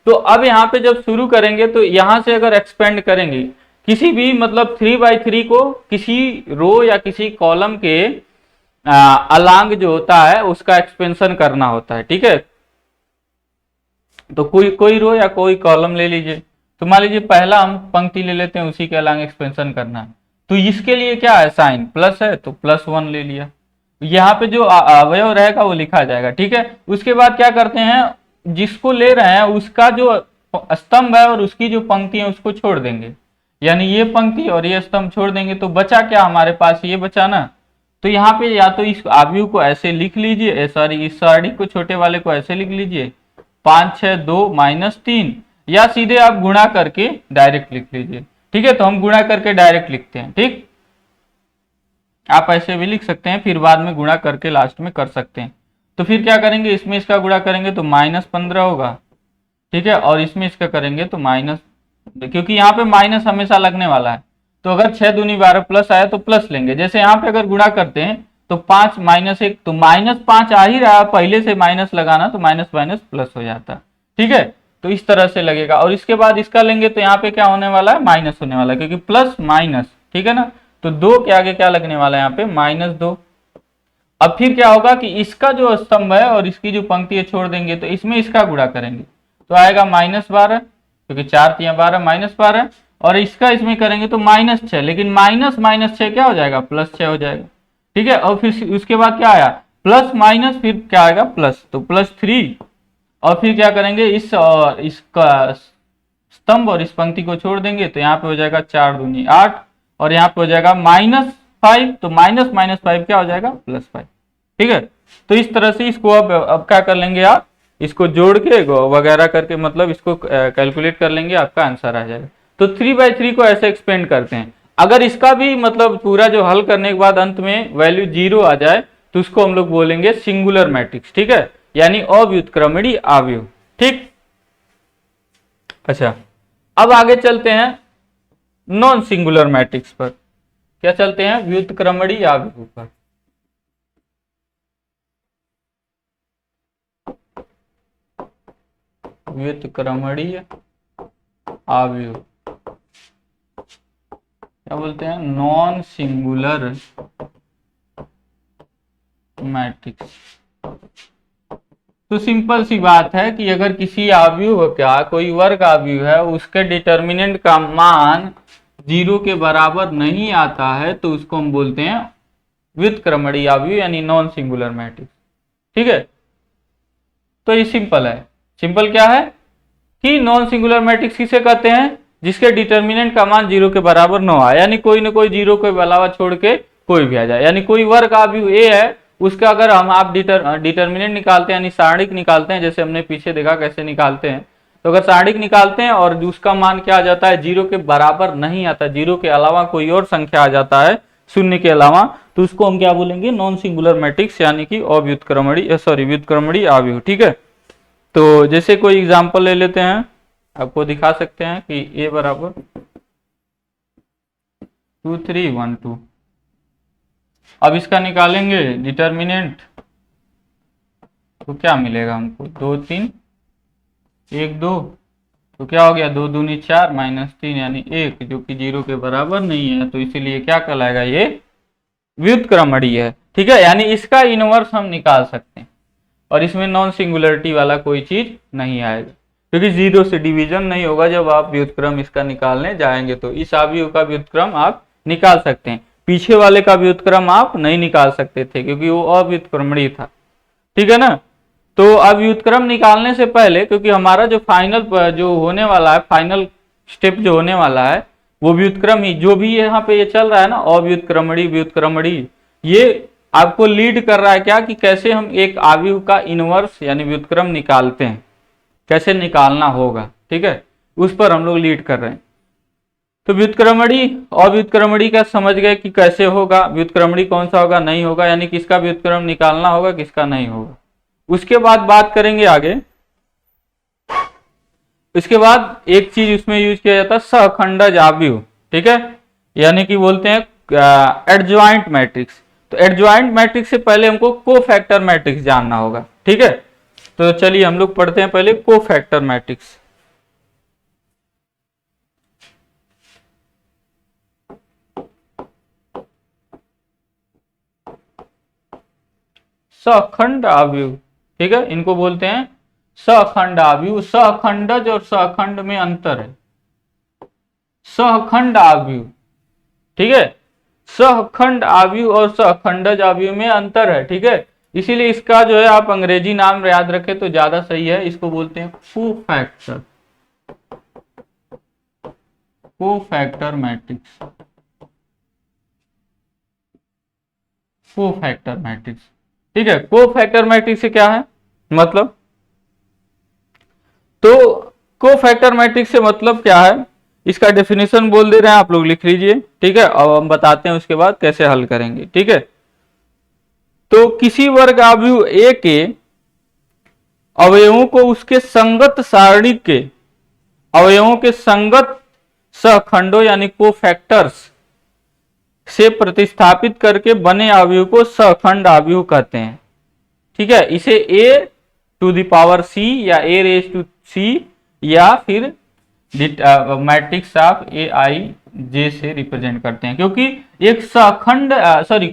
तो अब यहाँ पे जब शुरू करेंगे तो यहाँ से अगर एक्सपेंड करेंगे किसी भी मतलब 3/3 को किसी रो या किसी कॉलम के अलांग जो होता है उसका एक्सपेंशन करना होता है, ठीक है। तो कोई रो या कोई कॉलम ले लीजिए, तो मान लीजिए पहला हम पंक्ति ले लेते हैं, उसी के अलांग एक्सपेंशन करना है, तो इसके लिए क्या है साइन प्लस है तो +1 ले लिया, यहाँ पे जो अवयव रहेगा वो लिखा जाएगा, ठीक है। उसके बाद क्या करते हैं, जिसको ले रहे हैं उसका जो स्तंभ है और उसकी जो पंक्ति है उसको छोड़ देंगे, यानी ये पंक्ति और ये स्तंभ छोड़ देंगे, तो बचा क्या हमारे पास, ये बचा ना। तो यहाँ पे या तो इस अवयव को ऐसे लिख लीजिए, सॉरी इस सारणी को छोटे वाले को ऐसे लिख लीजिए 5 6 2 -3, या सीधे आप गुणा करके डायरेक्ट लिख लीजिए, ठीक है। तो हम गुणा करके डायरेक्ट लिखते हैं, ठीक, आप ऐसे भी लिख सकते हैं, फिर बाद में गुणा करके लास्ट में कर सकते हैं। तो फिर क्या करेंगे, इसमें इसका गुणा करेंगे तो -15 होगा, ठीक है, और इसमें इसका करेंगे तो माइनस, क्योंकि यहाँ पे माइनस हमेशा लगने वाला है, तो अगर 6 दूनी 12 प्लस आया तो प्लस लेंगे। जैसे यहाँ पे अगर गुणा करते हैं तो 5 -1 तो -5 आ ही रहा, पहले से माइनस लगाना तो माइनस माइनस प्लस हो जाता, ठीक है। तो इस तरह से लगेगा, और इसके बाद इसका लेंगे तो यहाँ पे क्या होने वाला है, माइनस होने वाला है, क्योंकि प्लस माइनस, ठीक है ना। तो 2 के आगे क्या लगने वाला है, यहाँ पे -2। अब फिर क्या होगा कि इसका जो स्तंभ है और इसकी जो पंक्ति है छोड़ देंगे, तो इसमें इसका गुणा करेंगे तो आएगा -12, क्योंकि 4 × 12 -12, और इसका इसमें करेंगे तो -6, लेकिन माइनस -6 क्या हो जाएगा, +6 हो जाएगा, ठीक है। और फिर उसके बाद क्या आया, प्लस माइनस फिर क्या आएगा प्लस, तो +3, और फिर क्या करेंगे इस और इसका स्तंभ और इस पंक्ति को छोड़ देंगे, तो यहाँ पे हो जाएगा 4 दूनी 8, और यहाँ पे हो जाएगा -5, तो -5 क्या हो जाएगा +5, ठीक है। तो इस तरह से इसको अब क्या कर लेंगे आप, इसको जोड़ के वगैरह करके मतलब इसको कैलकुलेट कर लेंगे, आपका आंसर आ जाएगा। तो 3/3 को ऐसे एक्सपेंड करते हैं। अगर इसका भी मतलब पूरा जो हल करने के बाद अंत में वैल्यू 0 आ जाए तो उसको हम लोग बोलेंगे सिंगुलर मैट्रिक्स, ठीक है, यानी अव्युत्क्रमणीय अवयव, ठीक। अच्छा, अब आगे चलते हैं नॉन सिंगुलर मैट्रिक्स पर, क्या चलते हैं, व्युत्क्रमणीय अवयव पर। व्युत्क्रमणीय अवयव क्या बोलते हैं, नॉन सिंगुलर मैट्रिक्स। तो सिंपल सी बात है कि अगर किसी अवयव का कोई वर्ग अवयव है, उसके डिटर्मिनेंट का मान 0 के बराबर नहीं आता है, तो उसको हम बोलते हैं व्युत्क्रमणीय अवयव, यानी नॉन सिंगुलर मैट्रिक्स, ठीक है। तो ये सिंपल है, सिंपल क्या है कि नॉन सिंगुलर मैट्रिक्स किसे कहते हैं, जिसके डिटर्मिनेंट का मान 0 के बराबर न आए, यानी कोई ना कोई 0 के अलावा छोड़ के कोई भी आ जाए, यानी कोई वर्ग अवयव ए है, उसका अगर आप डिटर्मिनेंट निकालते हैं यानी सारणिक निकालते हैं, जैसे हमने पीछे देखा कैसे निकालते हैं, तो अगर सारणिक निकालते हैं और उसका मान क्या आ जाता है, 0 के बराबर नहीं आता, 0 के अलावा कोई और संख्या आ जाता है, शून्य के अलावा, तो उसको हम क्या बोलेंगे, नॉन सिंगुलर मैट्रिक्स यानी कि अव्युत्क्रमणीय व्युत्क्रमणीय अवयव। ठीक है, तो जैसे कोई एग्जांपल ले लेते हैं, आपको दिखा सकते हैं कि a बराबर 2 3 1 2। अब इसका निकालेंगे डिटर्मिनेंट, तो क्या मिलेगा हमको, 2 3 1 2, तो क्या हो गया, 2 दूनी 4 -3 यानी 1, जो कि 0 के बराबर नहीं है, तो इसीलिए क्या कहलाएगा, ये व्युत्क्रमणीय है। ठीक है, यानी इसका इनवर्स हम निकाल सकते हैं और इसमें नॉन सिंगुलरिटी वाला कोई चीज नहीं आएगा, क्योंकि 0 से डिवीजन नहीं होगा जब आप व्युत्क्रम इसका निकालने जाएंगे। तो इस अवयव का व्युत्क्रम आप निकाल सकते हैं, पीछे वाले का व्युत्क्रम आप नहीं निकाल सकते थे क्योंकि वो अव्युत्क्रमणीय था। ठीक है ना, तो अब व्युत्क्रम निकालने से पहले, क्योंकि हमारा जो फाइनल जो होने वाला है, फाइनल स्टेप जो होने वाला है, वो व्युत्क्रम ही, जो भी यहाँ पे ये चल रहा है ना, अव्युत्क्रमणीय व्युत्क्रमणीय, ये आपको लीड कर रहा है क्या, कि कैसे हम एक अवयव का इनवर्स यानी व्युत्क्रम निकालते हैं, कैसे निकालना होगा। ठीक है, उस पर हम लोग लीड कर रहे हैं। तो व्युत्क्रमणीय अव्युत्क्रमणीय का समझ गए कि कैसे होगा, व्युत्क्रमणीय कौन सा होगा, नहीं होगा, यानी किसका व्युत्क्रम निकालना होगा, किसका नहीं होगा। उसके बाद बात करेंगे आगे। इसके बाद एक चीज उसमें यूज किया जाता है, सहखंडज अवयव। ठीक है, यानी कि बोलते हैं एडजॉइंट मैट्रिक्स। तो एडजॉइंट मैट्रिक्स से पहले हमको कोफैक्टर मैट्रिक्स जानना होगा। ठीक है, तो चलिए हम लोग पढ़ते हैं पहले कोफैक्टर मैट्रिक्स। सहखंड अवयव, ठीक है, इनको बोलते हैं सहखंड अवयव। सहखंडज और सहखंड में अंतर है। सहखंड अवयव, ठीक है, सहखंड अवयव और सहखंडज अवयव में अंतर है। ठीक है, इसीलिए इसका जो है आप अंग्रेजी नाम याद रखें तो ज्यादा सही है। इसको बोलते हैं cofactor, cofactor matrix, cofactor matrix. ठीक है, कोफैक्टर मैट्रिक्स से क्या है मतलब, तो कोफैक्टर मैट्रिक्स से मतलब क्या है, इसका डेफिनेशन बोल दे रहे हैं, आप लोग लिख लीजिए। ठीक है, अब हम बताते हैं उसके बाद कैसे हल करेंगे। ठीक है, तो किसी वर्ग अवयव ए के अवयवों को उसके संगत सारणी के अवयवों के संगत सहखंडों यानी कोफैक्टर्स से प्रतिस्थापित करके बने अवयव को सहखंड अवयव कहते हैं। ठीक है, इसे a to the power c या a रेज टू c या फिर मैट्रिक्स ऑफ ए आई जे से रिप्रेजेंट करते हैं, क्योंकि एक सहखंड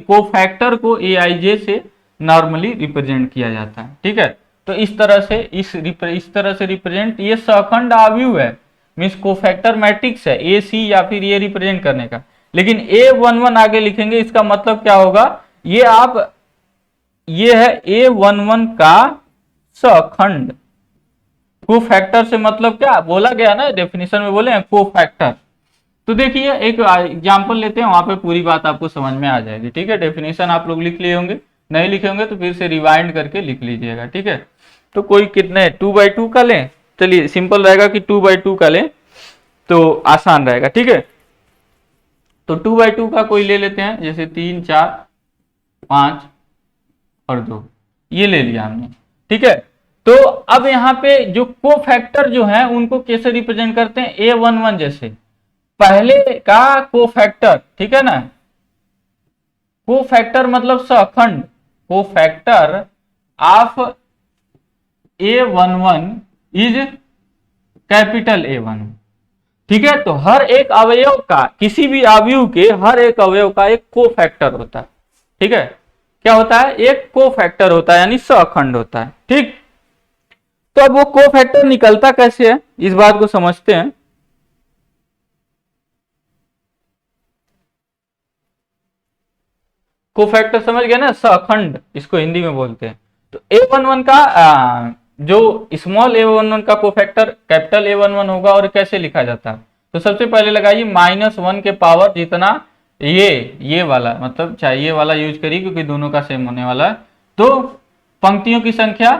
कोफैक्टर को ए आई जे से नॉर्मली रिप्रेजेंट किया जाता है। ठीक है, तो इस तरह से रिप्रेजेंट, ये सहखंड अवयव है, मीन्स कोफैक्टर मैट्रिक्स है, ए सी या फिर ये रिप्रेजेंट करने का। लेकिन A11 आगे लिखेंगे, इसका मतलब क्या होगा, ये है A11 का सहखंड। कोफैक्टर से मतलब क्या बोला गया ना, डेफिनेशन में बोले हैं कोफैक्टर। तो देखिए एक एग्जांपल लेते हैं, वहां पे पूरी बात आपको समझ में आ जाएगी। ठीक है, डेफिनेशन आप लोग लिख लिए होंगे, नहीं लिखे होंगे तो फिर से रिवाइंड करके लिख लीजिएगा। ठीक है, तो कोई कितने 2/2 का लें, चलिए सिंपल रहेगा कि 2/2 का लें तो आसान रहेगा। ठीक है, तो 2/2 का कोई ले लेते हैं, जैसे 3 4 5 और 2, ये ले लिया हमने। ठीक है, तो अब यहाँ पे जो कोफैक्टर जो है उनको कैसे रिप्रेजेंट करते हैं, A11 जैसे पहले का कोफैक्टर। ठीक है ना, कोफैक्टर मतलब सहखंड, cofactor of A11 is capital A11। ठीक है, तो हर एक अवयव का, किसी भी अवयव के हर एक अवयव का एक कोफैक्टर होता है। ठीक है, क्या होता है, एक कोफैक्टर होता है यानी सहखंड होता है। ठीक, तो अब वो कोफैक्टर निकलता कैसे है, इस बात को समझते हैं। कोफैक्टर समझ गए ना, सहखंड इसको हिंदी में बोलते हैं। तो A11 का जो स्मॉल A11 का कोफैक्टर कैपिटल A11 होगा, और कैसे लिखा जाता है, तो सबसे पहले लगाइए -1 के पावर जितना ये वाला, मतलब चाहिए वाला यूज करिए क्योंकि दोनों का सेम होने वाला है। तो पंक्तियों की संख्या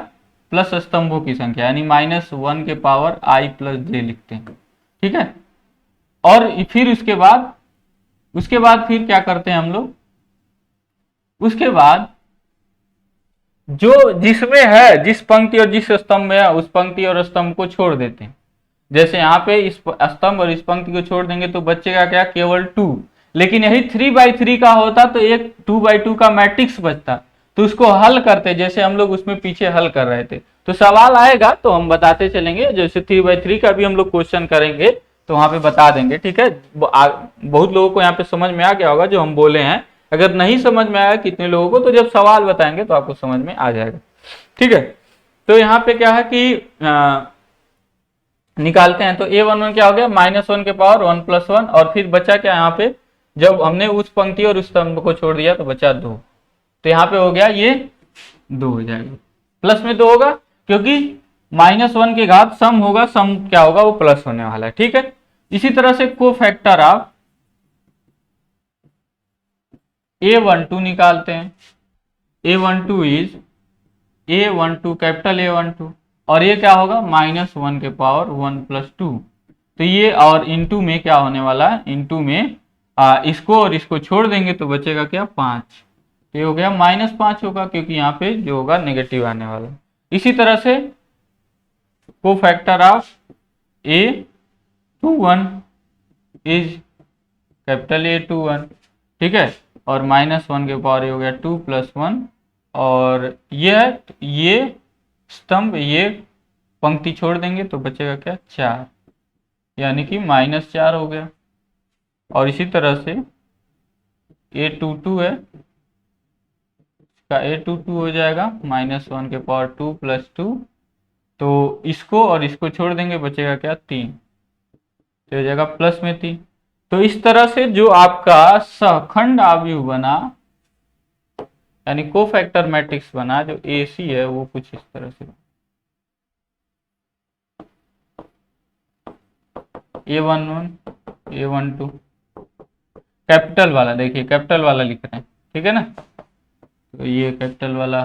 प्लस स्तंभों की संख्या, यानी -1 के पावर i प्लस j लिखते हैं, ठीक है। और फिर उसके बाद फिर क्या करते हैं हम लोग, उसके बाद जो जिसमें है, जिस पंक्ति और जिस स्तंभ में है उस पंक्ति और स्तंभ को छोड़ देते हैं। जैसे यहाँ पे इस स्तंभ और इस पंक्ति को छोड़ देंगे तो बचेगा क्या, केवल 2। लेकिन यही 3/3 का होता तो एक 2/2 का मैट्रिक्स बचता, तो उसको हल करते, जैसे हम लोग उसमें पीछे हल कर रहे थे। तो सवाल आएगा तो हम बताते चलेंगे, जैसे 3/3 का भी हम लोग क्वेश्चन करेंगे तो वहां पे बता देंगे, ठीक है। बहुत लोगों को यहाँ पे समझ में आ गया होगा जो हम बोले हैं। अगर नहीं समझ में आया कितने लोगों को, तो जब सवाल बताएंगे तो आपको समझ में आ जाएगा, ठीक है। तो यहाँ पे क्या है कि निकालते हैं, तो a11 क्या हो गया, -1 के पावर 1 + 1, और फिर बचा क्या यहाँ पे, जब हमने उस पंक्ति और उस स्तंभ को छोड़ दिया तो बचा 2। तो यहाँ पे हो गया ये 2 हो जाएगा, प्लस में 2 होगा, क्योंकि -1 की घात सम होगा, सम क्या होगा वो प्लस होने वाला है, ठीक है। इसी तरह से कोफैक्टर ऑफ a12 निकालते हैं। a12 is a12 capital A12, और ये क्या होगा, -1 के पावर 1 + 2। तो ये और इनटू में क्या होने वाला है, इनटू में इसको और इसको छोड़ देंगे तो बचेगा क्या, 5। ये हो गया -5 होगा, क्योंकि यहाँ पे जो होगा नेगेटिव आने वाला। इसी तरह से cofactor of a21 is capital A21, ठीक है, और -1 के पावर ये हो गया 2 + 1, और ये स्तंभ ये पंक्ति छोड़ देंगे तो बचेगा क्या, 4, यानी कि -4 हो गया। और इसी तरह से a22 है, इसका a22 हो जाएगा -1 के पावर 2 + 2, तो इसको और इसको छोड़ देंगे बचेगा क्या, 3, तो हो जाएगा प्लस में 3। तो इस तरह से जो आपका सहखंड आव्यूह बना, यानी कोफैक्टर मैट्रिक्स बना, जो AC है वो कुछ इस तरह से a11 a12 कैपिटल वाला, देखिए कैपिटल वाला लिख रहे हैं, ठीक है ना। तो ये कैपिटल वाला,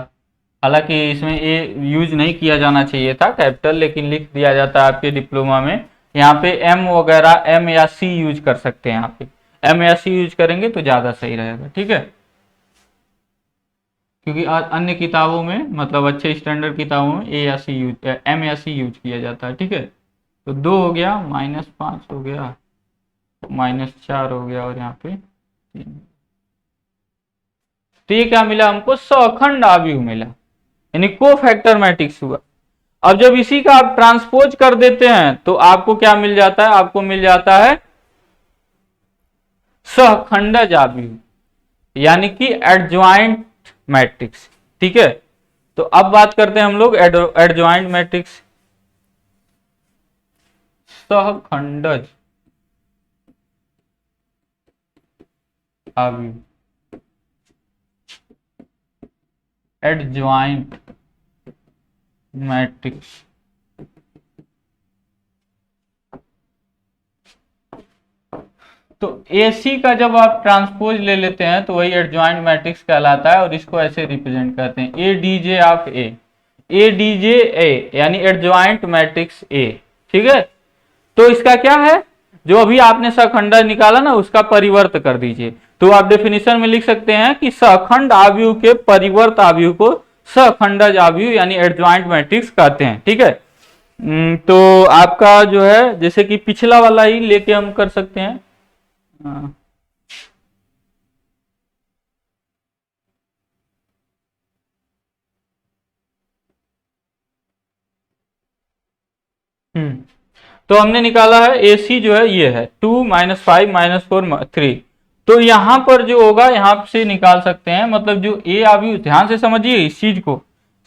हालांकि इसमें ए यूज नहीं किया जाना चाहिए था कैपिटल, लेकिन लिख दिया जाता है आपके डिप्लोमा में। यहाँ पे M वगैरह M या C यूज कर सकते हैं, यहाँ पे M या C यूज करेंगे तो ज्यादा सही रहेगा, ठीक है। क्योंकि अन्य किताबों में, मतलब अच्छे स्टैंडर्ड किताबों में M या C यूज किया जाता है, ठीक है। तो 2 हो गया, -5 हो गया, -4 हो गया, और यहाँ पे 3। तो ये क्या मिला हमको, सहखंड आव्यूह मिला, यानी कोफैक्टर मैट्रिक्स हुआ। अब जब इसी का आप ट्रांसपोज कर देते हैं तो आपको क्या मिल जाता है, आपको मिल जाता है सहखंडज आव्यूह, यानी कि एडजॉइंट मैट्रिक्स, ठीक है। तो अब बात करते हैं हम लोग एडजॉइंट मैट्रिक्स, सहखंडज आव्यूह, एडजॉइंट मैट्रिक्स। तो AC का जब आप ट्रांसपोज ले लेते हैं तो वही एडजॉइंट मैट्रिक्स कहलाता है, और इसको ऐसे रिप्रेजेंट करते हैं ADJ of A, ADJ A यानी एडजॉइंट मैट्रिक्स A, ठीक है। तो इसका क्या है, जो अभी आपने सहखंडज निकाला ना उसका परिवर्त कर दीजिए, तो आप डेफिनेशन में लिख सकते हैं कि सहखंड आव्यूह के परिवर्त आव्यूह को सहखंडज आव्यूह यानी एडजॉइंट मैट्रिक्स कहते हैं, ठीक है। तो आपका जो है, जैसे कि पिछला वाला ही लेके हम कर सकते हैं, तो हमने निकाला है AC जो है ये है 2 -5 -4 3। तो यहां पर जो होगा यहां से निकाल सकते हैं, मतलब जो A आव्यूह, ध्यान से समझिए इस चीज को,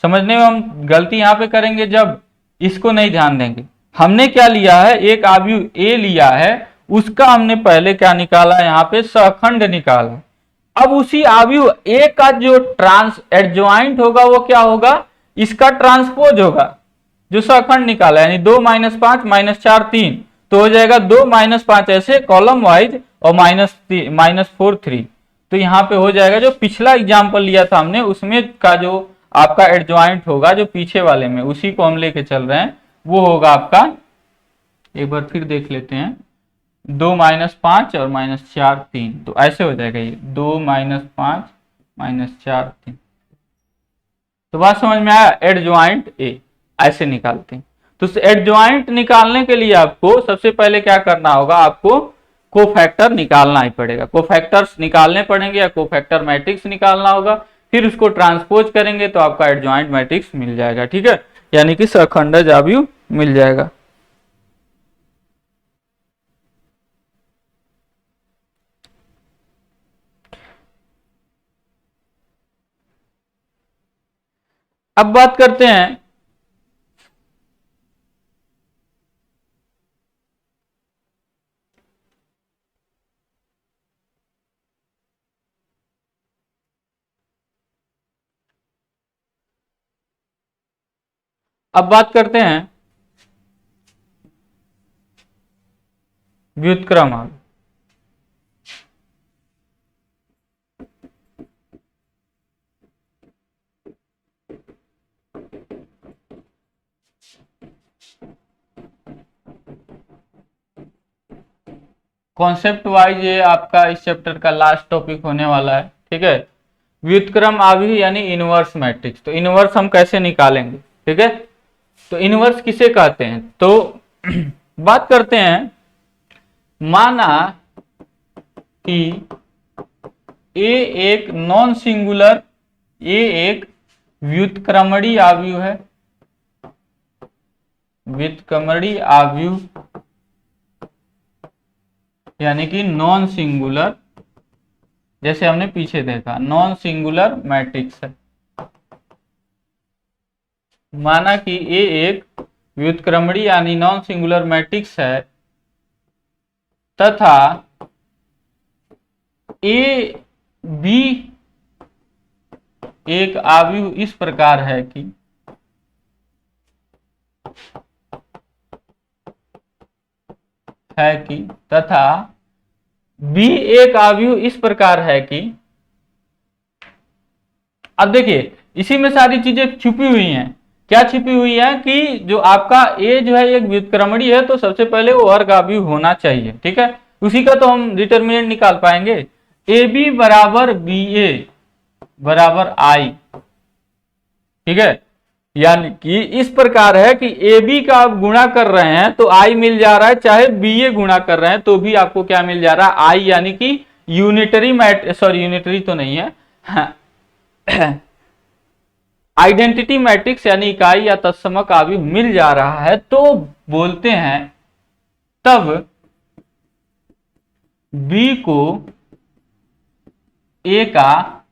समझने में हम गलती यहां पे करेंगे जब इसको नहीं ध्यान देंगे। हमने क्या लिया है, एक आव्यूह A लिया है, उसका हमने पहले क्या निकाला, यहाँ पे सहखंड निकाला। अब उसी आव्यूह A का जो एडजॉइंट होगा वो क्या होगा, इसका ट्रांसपोज होगा, जो सहखंड निकाला, यानी 2 -5 -4 3, तो हो जाएगा 2 -5 ऐसे कॉलम वाइज, और -4 3। तो यहाँ पे हो जाएगा जो पिछला एग्जाम्पल लिया था हमने उसमें का जो आपका एडजॉइंट होगा जो पीछे वाले में, उसी को हम लेके चल रहे हैं, वो होगा आपका, एक बार फिर देख लेते हैं, 2 माइनस 5 और माइनस 4 3, तो ऐसे हो जाएगा ये 2 माइनस 5 माइनस 4 3। तो बात समझ में आया, एडजॉइंट ए ऐसे निकालते हैं। तो एडजॉइंट निकालने के लिए आपको सबसे पहले क्या करना होगा, आपको कोफैक्टर निकालना ही पड़ेगा, कोफैक्टर्स निकालने पड़ेंगे या कोफैक्टर मैट्रिक्स निकालना होगा, फिर उसको ट्रांसपोज करेंगे तो आपका एडजॉइंट मैट्रिक्स मिल जाएगा, ठीक है, यानी कि सखंडज आव्यूह मिल जाएगा। अब बात करते हैं व्युत्क्रम आव्यूह। कॉन्सेप्ट वाइज ये आपका इस चैप्टर का लास्ट टॉपिक होने वाला है, ठीक है। व्युत्क्रम आव्यूह यानी इनवर्स मैट्रिक्स, तो इनवर्स हम कैसे निकालेंगे, ठीक है। तो इनवर्स किसे कहते हैं, तो बात करते हैं, माना कि ए एक नॉन सिंगुलर, ए एक व्युत्क्रमणीय आव्यूह है, व्युत्क्रमणीय आव्यूह यानी कि नॉन सिंगुलर, जैसे हमने पीछे देखा नॉन सिंगुलर मैट्रिक्स है। माना कि ए एक व्युत्क्रमणीय यानी नॉन सिंगुलर मैट्रिक्स है तथा ए बी एक आव्यूह इस प्रकार है कि तथा बी एक आव्यूह इस प्रकार है कि, अब देखिए इसी में सारी चीजें छुपी हुई हैं, क्या छिपी हुई है कि जो आपका ए जो है एक व्युत्क्रमणीय है तो सबसे पहले वो वर्ग आव्यूह होना चाहिए, ठीक है, उसी का तो हम डिटर्मिनेंट निकाल पाएंगे। ए बी बराबर बी ए बराबर आई, ठीक है, यानी कि इस प्रकार है कि ए बी का आप गुणा कर रहे हैं तो आई मिल जा रहा है, चाहे बी ए गुणा कर रहे हैं तो भी आपको क्या मिल जा रहा है, आई, यानी कि यूनिटरी सॉरी यूनिटरी तो नहीं है, आइडेंटिटी मैट्रिक्स यानी इकाई या तत्समक आव्यूह मिल जा रहा है, तो बोलते हैं तब बी को ए का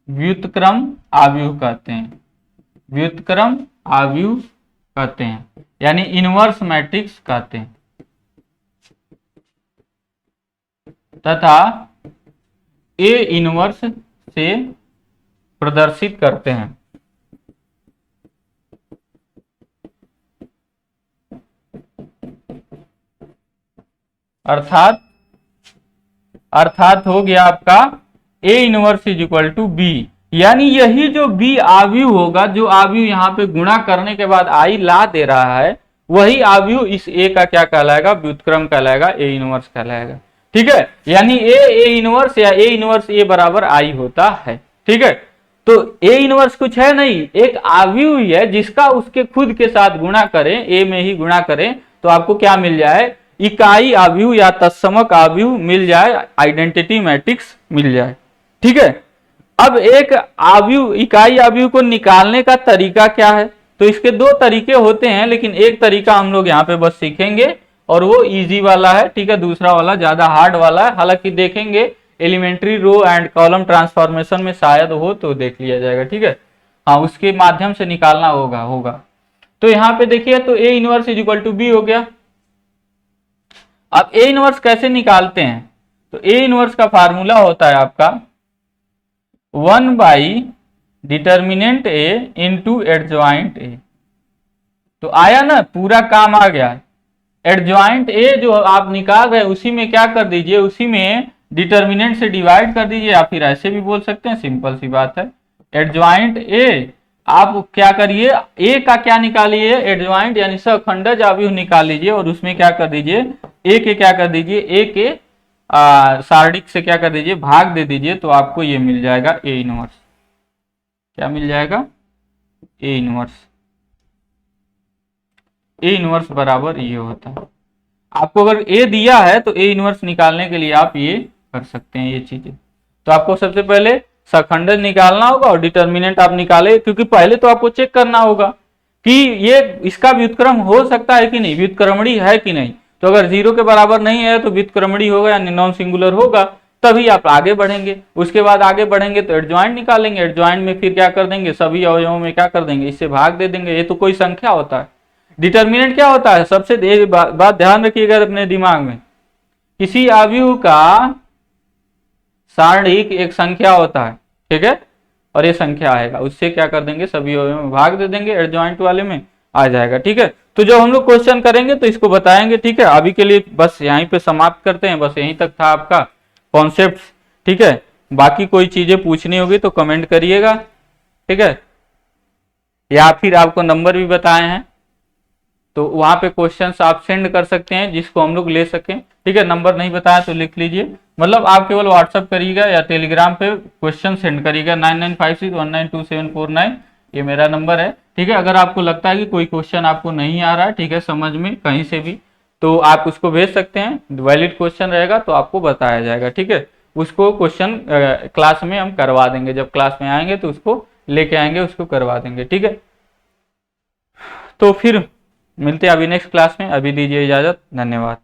व्युत्क्रम आव्यूह कहते हैं, व्युत्क्रम आव्यूह कहते हैं, यानी इनवर्स मैट्रिक्स कहते हैं, तथा ए इनवर्स से प्रदर्शित करते हैं। अर्थात हो गया आपका a inverse is equal to b, यानी यही जो बी आव्यूह होगा, जो आव्यूह यहाँ पे गुणा करने के बाद आई ला दे रहा है, वही आव्यूह इस ए का क्या कहलाएगा, व्युत्क्रम कहलाएगा, ए इनवर्स कहलाएगा, ठीक है, यानी ए इनवर्स या ए इनवर्स ए बराबर आई होता है, ठीक है। तो ए इनवर्स कुछ है नहीं, एक आव्यूह ही है जिसका उसके खुद के साथ गुणा करें, ए में ही गुणा करें तो आपको क्या मिल जाए, इकाई आव्यूह या तत्समक आव्यूह मिल जाए, आइडेंटिटी मैट्रिक्स मिल जाए, ठीक है। अब एक आव्यूह, इकाई आव्यूह को निकालने का तरीका क्या है, तो इसके दो तरीके होते हैं, लेकिन एक तरीका हम लोग यहाँ पे बस सीखेंगे और वो इजी वाला है, ठीक है, दूसरा वाला ज्यादा हार्ड वाला है, हालांकि देखेंगे elementary row and column transformation में शायद हो तो देख लिया जाएगा, ठीक है, हाँ उसके माध्यम से निकालना होगा। तो यहाँ पे देखिए, तो a inverse is equal to b हो गया। अब ए इनवर्स कैसे निकालते हैं, तो ए इनवर्स का फार्मूला होता है आपका 1 by determinant A into adjoint A, तो आया ना, पूरा काम आ गया। एडजॉइंट ए जो आप निकाल रहे हैं उसी में क्या कर दीजिए, उसी में डिटर्मिनेंट से डिवाइड कर दीजिए, या फिर ऐसे भी बोल सकते हैं, सिंपल सी बात है, एडजॉइंट ए, आप क्या करिए ए का क्या निकालिए, एडजॉइंट यानी सखंडज अवयव निकाल लीजिए और उसमें क्या कर दीजिए, ए के क्या कर दीजिए, ए के सारणिक से क्या कर दीजिए, भाग दे दीजिए, तो आपको ये मिल जाएगा ए इनवर्स। क्या मिल जाएगा, ए इनवर्स। ए इनवर्स बराबर ये होता है। आपको अगर ए दिया है तो ए इनवर्स निकालने के लिए आप ये कर सकते हैं ये चीजें। तो आपको सबसे पहले सखंडज निकालना होगा और डिटर्मिनेंट आप निकाले, क्योंकि पहले तो आपको चेक करना होगा कि ये इसका व्युत्क्रम हो सकता है कि नहीं, व्युत्क्रमणी है कि नहीं। तो अगर 0 के बराबर नहीं है तो व्युत्क्रमणी होगा यानी नॉन सिंगुलर होगा, तभी आप आगे बढ़ेंगे। उसके बाद आगे बढ़ेंगे तो एडजॉइंट निकालेंगे, एडजॉइंट में फिर क्या कर देंगे, सभी अवयवों में क्या कर देंगे, इससे भाग दे देंगे। ये तो कोई संख्या होता है। डिटर्मिनेंट क्या होता है, सबसे बात ध्यान रखिएगा अपने दिमाग में, किसी अवयव का सारणिक एक संख्या होता है, ठीक है, और ये संख्या आएगा, उससे क्या कर देंगे, सभी अवयवों में भाग दे देंगे, एडजॉइंट वाले में आ जाएगा। ठीक है, तो जब हम लोग क्वेश्चन करेंगे तो इसको बताएंगे। ठीक है, अभी के लिए बस यहीं पे समाप्त करते हैं, बस यहीं तक था आपका कॉन्सेप्ट। ठीक है, बाकी कोई चीजें पूछनी होगी तो कमेंट करिएगा। ठीक है, या फिर आपको नंबर भी बताए हैं तो वहां पे क्वेश्चंस आप सेंड कर सकते हैं जिसको हम लोग ले सकें। ठीक है, नंबर नहीं बताया तो लिख लीजिए, मतलब आप केवल व्हाट्सअप करिएगा या टेलीग्राम पे क्वेश्चन सेंड करिएगा 9956192749, ये मेरा नंबर है। ठीक है, अगर आपको लगता है कि कोई क्वेश्चन आपको नहीं आ रहा है, ठीक है, समझ में कहीं से भी, तो आप उसको भेज सकते हैं, वैलिड क्वेश्चन रहेगा तो आपको बताया जाएगा। ठीक है, उसको क्वेश्चन क्लास में हम करवा देंगे, जब क्लास में आएंगे तो उसको लेके आएंगे, उसको करवा देंगे। ठीक है, तो फिर मिलते हैं अभी नेक्स्ट क्लास में, अभी दीजिए इजाजत, धन्यवाद।